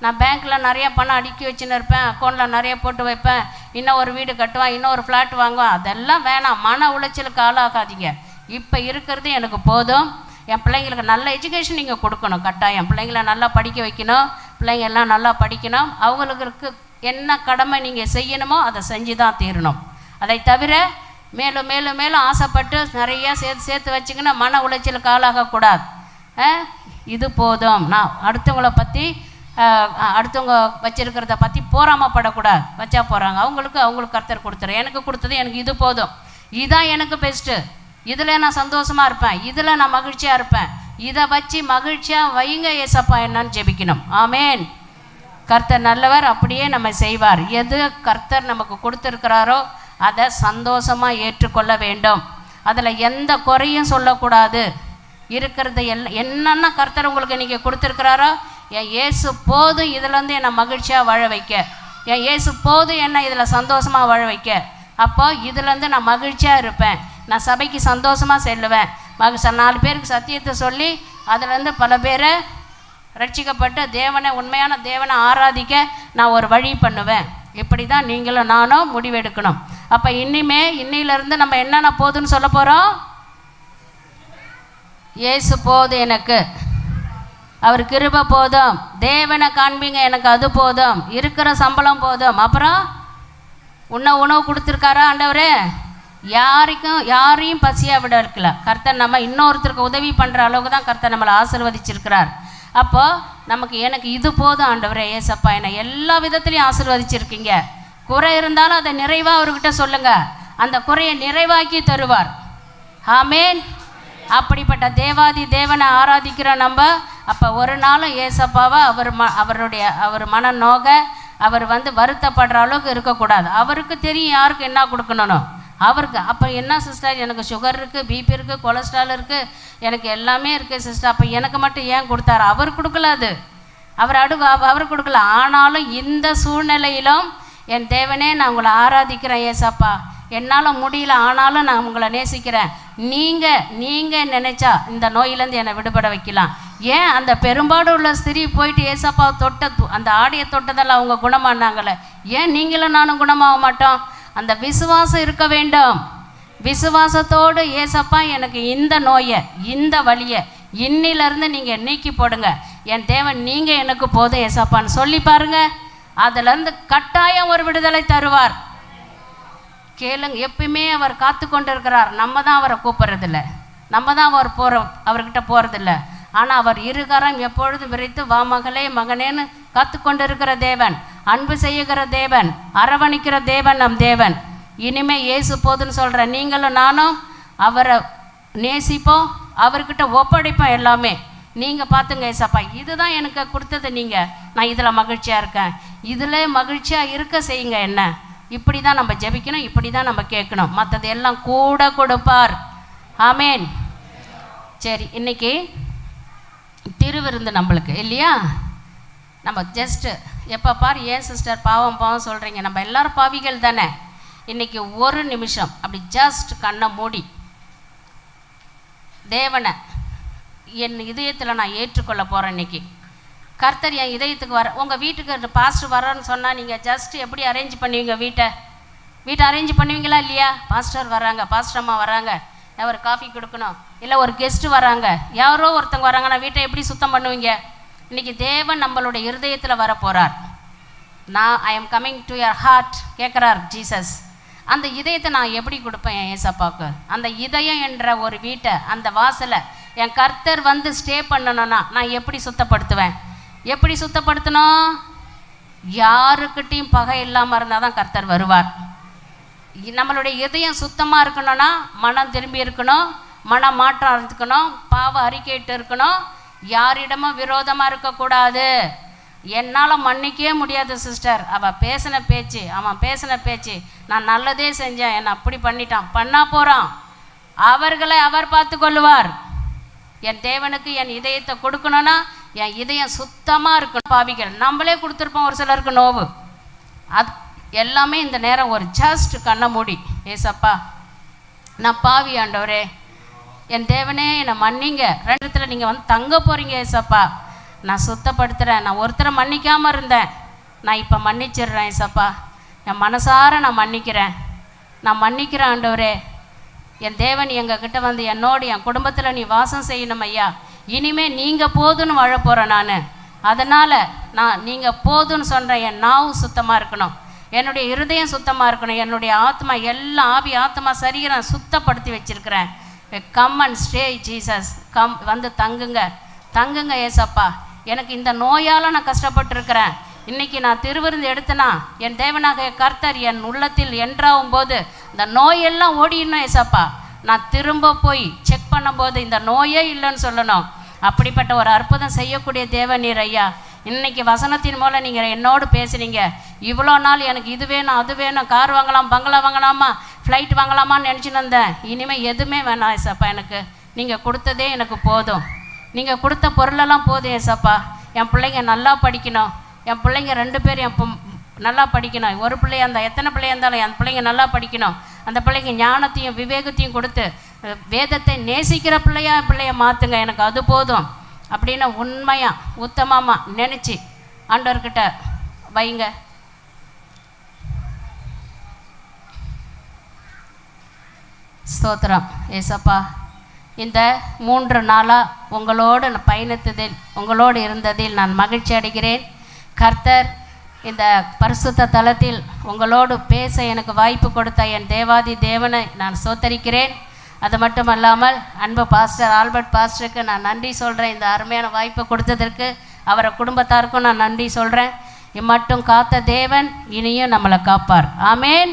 நான் பேங்க்கில் நிறைய பணம் அடுக்கி வச்சுன்னு இருப்பேன், அக்கௌண்ட்டில் நிறைய போட்டு வைப்பேன், இன்னும் ஒரு வீடு கட்டுவேன், இன்னும் ஒரு ஃப்ளாட் வாங்குவேன், அதெல்லாம் வேணாம். மன உளைச்சலுக்கு ஆளாகாதீங்க. இப்போ இருக்கிறது எனக்கு போதும். என் பிள்ளைங்களுக்கு நல்ல எஜுகேஷன் நீங்கள் கொடுக்கணும். கட்டாயம் பிள்ளைங்களை நல்லா படிக்க வைக்கணும். பிள்ளைங்க எல்லாம் நல்லா படிக்கணும். அவங்களுக்கு என்ன கடமை நீங்கள் செய்யணுமோ அதை செஞ்சு தான் தீரணும். அதை தவிர மேலும் மேலும் மேலும் ஆசைப்பட்டு நிறையா சேர்த்து வச்சுக்கின்னா மன உளைச்சலுக்கு ஆளாகக்கூடாது. இது போதும். நான் அடுத்தவங்கள பற்றி அடுத்தவங்க வச்சுருக்கிறத பற்றி போராமப்படக்கூடாது. வச்சா போகிறாங்க, அவங்களுக்கு கர்த்தர் கொடுத்துறேன். எனக்கு கொடுத்தது எனக்கு இது போதும், இதுதான் எனக்கு பெஸ்ட்டு, இதில் நான் சந்தோஷமாக இருப்பேன், இதில் நான் மகிழ்ச்சியாக இருப்பேன், இதை வச்சு மகிழ்ச்சியாக வைங்க ஏசப்பா என்னன்னு ஜெபிக்கணும். ஆமேன். கர்த்தர் நல்லவர், அப்படியே நம்ம செய்வார். எது கர்த்தர் நமக்கு கொடுத்துருக்கிறாரோ அதை சந்தோஷமாக ஏற்றுக்கொள்ள வேண்டும். அதில் எந்த குறையும் சொல்லக்கூடாது. இருக்கிறது என்னென்ன கர்த்தர் உங்களுக்கு நீங்கள் கொடுத்துருக்கிறாரோ, என் இயேசு போதும் இதுலேருந்து என்னை மகிழ்ச்சியாக வாழ வைக்க, என் இயேசு போதும் என்னை இதில் சந்தோஷமாக வாழ வைக்க. அப்போ இதுலேருந்து நான் மகிழ்ச்சியாக இருப்பேன், நான் சபைக்கு சந்தோஷமாக செல்லுவேன். 4 பேருக்கு சத்தியத்தை சொல்லி அதுலேருந்து பல பேரை ரட்சிக்கப்பட்டு தேவனை உண்மையான தேவனை ஆராதிக்க நான் ஒரு வழி பண்ணுவேன். இப்படி தான் நீங்களும் நானும் முடிவெடுக்கணும். அப்போ இன்னிலேருந்து நம்ம என்னென்ன போதுன்னு சொல்ல போகிறோம்? இயேசு போது எனக்கு, அவர் கிருபை போதும், தேவனை காண்பீங்க, எனக்கு அது போதும், இருக்கிற சம்பளம் போதும். அப்புறம் உணவு கொடுத்துருக்காரா ஆண்டவர்? யாரையும் பசியாக விட இருக்கல. கர்த்தர் நம்ம இன்னொருத்தருக்கு உதவி பண்ணுற அளவுக்கு தான் கர்த்தர் நம்மளை ஆசீர்வதிச்சிருக்கிறார். அப்போது நமக்கு எனக்கு இது போதும் ஆண்டவரே, ஏசப்பா என்னை எல்லா விதத்துலையும் ஆசீர்வதிச்சிருக்கீங்க. குறை இருந்தாலும் அதை நிறைவாக அவர்கிட்ட சொல்லுங்கள், அந்த குறையை நிறைவாக்கி தருவார். ஆமேன். அப்படிப்பட்ட தேவாதி தேவனை ஆராதிக்கிற நம்ம அப்போ ஒரு நாளும் ஏசப்பாவை அவர் மன நோக அவர் வருத்தப்படுற அளவுக்கு இருக்கக்கூடாது. அவருக்கு தெரியும் யாருக்கு என்ன கொடுக்கணும் அவருக்கு. அப்போ என்ன சிஸ்டர், எனக்கு சுகர் இருக்குது, பிபி இருக்குது, கொலஸ்ட்ரால் இருக்குது, எனக்கு எல்லாமே இருக்குது சிஸ்டர், அப்போ எனக்கு மட்டும் ஏன் கொடுத்தாரு? அவர் கொடுக்கல, அது அவர் கொடுக்கல. ஆனாலும் இந்த சூழ்நிலையிலும் என் தேவனே நான் உங்களை ஆராதிக்கிறேன் ஏசப்பா, என்னால் முடியல ஆனாலும் நான் உங்களை நேசிக்கிறேன். நீங்கள் நினைச்சா இந்த நோயிலேருந்து என்னை விடுபட வைக்கலாம். ஏன் அந்த பெரும்பாடு உள்ள ஸ்திரீ போயிட்டு ஏசப்பா அந்த ஆடையை தொட்டதெல்லாம் அவங்க குணமானாங்களே, ஏன் நீங்களும் நானும் குணமாக மாட்டோம்? அந்த விசுவாசம் இருக்க வேண்டும். விசுவாசத்தோடு ஏசப்பா எனக்கு இந்த நோயை இந்த வலியை இன்னிலிருந்து நீங்கள் நீக்கி போடுங்க, என் தேவன் நீங்கள் எனக்கு போதும் ஏசப்பான்னு சொல்லி பாருங்க. அதுலேருந்து கட்டாயம் ஒரு விடுதலை தருவார். கேளுங்க, எப்பயுமே அவர் காத்து கொண்டு இருக்கிறார். நம்ம தான் அவரை கூப்பிட்றதில்ல, நம்ம தான் அவர்கிட்ட போகிறதில்ல. ஆனால் அவர் இருகரம் எப்பொழுதும் விரைத்து வா மகளே மகனேன்னு காத்து கொண்டு இருக்கிற தேவன், அன்பு செய்யுகிற தேவன், அரவணைக்கிற தேவன் நம் தேவன். இனிமேல் இயேசு போதுன்னு சொல்கிற நீங்களும் நானும் அவரை நேசிப்போம், அவர்கிட்ட ஒப்படைப்போம் எல்லாமே. நீங்கள் பார்த்துங்க ஏசப்பா, இதுதான் எனக்கு கொடுத்தது, நான் இதில் மகிழ்ச்சியாக இருக்கேன், இதில் மகிழ்ச்சியாக இருக்க செய்யுங்க என்ன. இப்படி தான் நம்ம ஜெபிக்கணும், இப்படி தான் நம்ம கேட்கணும், மற்றது எல்லாம் கூட கொடுப்பார். ஆமேன். சரி, இன்னைக்கு திருவிருந்து நம்மளுக்கு இல்லையா? நம்ம ஜஸ்ட்டு எப்போ பார் ஏன் சிஸ்டர் பாவம் சொல்கிறீங்க, நம்ம எல்லோரும் பாவிகள் தானே. இன்றைக்கி ஒரு நிமிஷம் அப்படி ஜஸ்ட் கண்ணை மூடி தேவனை என் இதயத்தில் நான் ஏற்றுக்கொள்ள போகிறேன். இன்றைக்கி கர்த்தர் என் இதயத்துக்கு உங்கள் வீட்டுக்கு பாஸ்டர் வரோன்னு சொன்னால் நீங்கள் ஜஸ்ட் எப்படி அரேஞ்ச் பண்ணுவீங்க? வீட்டை அரேஞ்ச் பண்ணுவீங்களா இல்லையா? பாஸ்டர் வராங்க, பாஸ்டர் அம்மா வராங்க, ஒரு காஃபி கொடுக்கணும், இல்லை ஒரு கெஸ்ட்டு வராங்க, யாரோ ஒருத்தவங்க வராங்கன்னா வீட்டை எப்படி சுத்தம் பண்ணுவீங்க? இன்றைக்கி தேவன் நம்மளுடைய இருதயத்தில் வர போகிறார். I am coming to your heart கேட்குறார் ஜீசஸ். அந்த இதயத்தை நான் எப்படி கொடுப்பேன் என் ஏசப்பாவுக்கு? அந்த இதயம் என்ற ஒரு வீட்டை, அந்த வாசலை என் கர்த்தர் ஸ்டே பண்ணணும்னா நான் எப்படி சுத்தப்படுத்துவேன்? எப்படி சுத்தப்படுத்தணும்? யாருக்கிட்டையும் பகை இல்லாமல் இருந்தால் தான் கர்த்தர் வருவார். நம்மளுடைய இதயம் சுத்தமாக இருக்கணும்னா மனம் திரும்பி இருக்கணும், மனம் மாற்றம் இருக்கணும், பாவ அறிக்கையிட்டு இருக்கணும், யாரிடமும் விரோதமாக இருக்கக்கூடாது. என்னால் மன்னிக்கவே முடியாது சிஸ்டர், அவன் பேசின பேச்சு நான் நல்லதே செஞ்சேன், என்னை அப்படி பண்ணிட்டான், பண்ணா போகிறான், அவர்களை அவர் பார்த்து கொள்ளுவார். என் தேவனுக்கு என் இதயத்தை கொடுக்கணும்னா என் இதயம் சுத்தமாக இருக்கணும். பாவிகள் நம்மளே கொடுத்துருப்போம் ஒரு சிலருக்கு நோவு. அது எல்லாமே இந்த நேரம் ஒரு ஜஸ்ட் கண்ணை மூடி, ஏசப்பா நான் பாவி ஆண்டவரே, என் தேவனே என்னை மன்னிங்க. ரெண்டுத்தில் நீங்கள் தங்க போகிறீங்க ஏசப்பா, நான் சுத்தப்படுத்துகிறேன். நான் ஒருத்தரை மன்னிக்காமல் இருந்தேன், நான் இப்போ மன்னிச்சிடுறேன் ஏசப்பா, என் மனசார நான் மன்னிக்கிறேன் ஆண்டவரே. என் தேவன் எங்ககிட்ட என்னோடு என் குடும்பத்தில் நீ வாசம் செய்யணும் ஐயா. இனிமேல் நீங்கள் போதுன்னு வாழ போகிறேன் நான். அதனால் நீங்கள் போதுன்னு சொல்கிறேன். என் நாவு சுத்தமாக இருக்கணும், என்னுடைய இருதயம் சுத்தமாக இருக்கணும், என்னுடைய ஆத்மா எல்லாம் ஆவி ஆத்மா சரீரம் சுத்தப்படுத்தி வச்சுருக்கிறேன். கம் அண்ட் ஸ்டே ஜீசஸ், தங்குங்க ஏசப்பா. எனக்கு இந்த நோயால் நான் கஷ்டப்பட்டுருக்கிறேன். இன்றைக்கி நான் திருவிருந்து எடுத்தேன்னா என் தேவனாக கர்த்தர் என் உள்ளத்தில் என்றாகும் போது இந்த நோயெல்லாம் ஓடிடணும் ஏசப்பா. நான் திரும்ப போய் செக் பண்ணும்போது இந்த நோயே இல்லைன்னு சொல்லணும். அப்படிப்பட்ட ஒரு அற்புதம் செய்யக்கூடிய தேவன் நீர் ஐயா. இன்றைக்கி வசனத்தின் மூலம் நீங்கள் என்னோடு பேசுனீங்க. இவ்வளோ நாள் எனக்கு இது வேணும் அது வேணும், கார் வாங்கலாம், பங்களா வாங்கலாமா, ஃப்ளைட் வாங்கலாமான்னு நினச்சின்னு இருந்தேன். இனிமேல் எதுவுமே வேணாம் ஏசப்பா, எனக்கு நீங்கள் கொடுத்ததே எனக்கு போதும். நீங்கள் கொடுத்த பொருளெல்லாம் போதும் ஏசப்பா. என் பிள்ளைங்க நல்லா படிக்கணும், என் பிள்ளைங்க 2 பேர் நல்லா படிக்கணும். ஒரு பிள்ளையா இருந்தால் எத்தனை பிள்ளையா இருந்தாலும் என் பிள்ளைங்க நல்லா படிக்கணும். அந்த பிள்ளைங்க ஞானத்தையும் விவேகத்தையும் கொடுத்து வேதத்தை நேசிக்கிற பிள்ளைய மாற்றுங்க, எனக்கு அது போதும் அப்படின்னு உண்மையாக உத்தமமாக நினச்சி ஆண்டவர்கிட்ட வைங்க. ஸ்தோத்திரம் ஏசப்பா. இந்த 3 நாளாக உங்களோடு பயணித்ததில் உங்களோடு இருந்ததில் நான் மகிழ்ச்சி அடைகிறேன். கர்த்தர் இந்த பரிசுத்த தலத்தில் உங்களோடு பேச எனக்கு வாய்ப்பு கொடுத்த என் தேவாதி தேவனை நான் ஸ்தோத்தரிக்கிறேன். அது மட்டும் அல்லாமல் அன்பு பாஸ்டர் ஆல்பர்ட் பாஸ்டருக்கு நான் நன்றி சொல்கிறேன். இந்த அருமையான வாய்ப்பு கொடுத்ததற்கு அவரை குடும்பத்தாருக்கும் நான் நன்றி சொல்கிறேன். இம்மட்டும் காத்த தேவன் இனியும் நம்மளை காப்பார். ஆமேன்.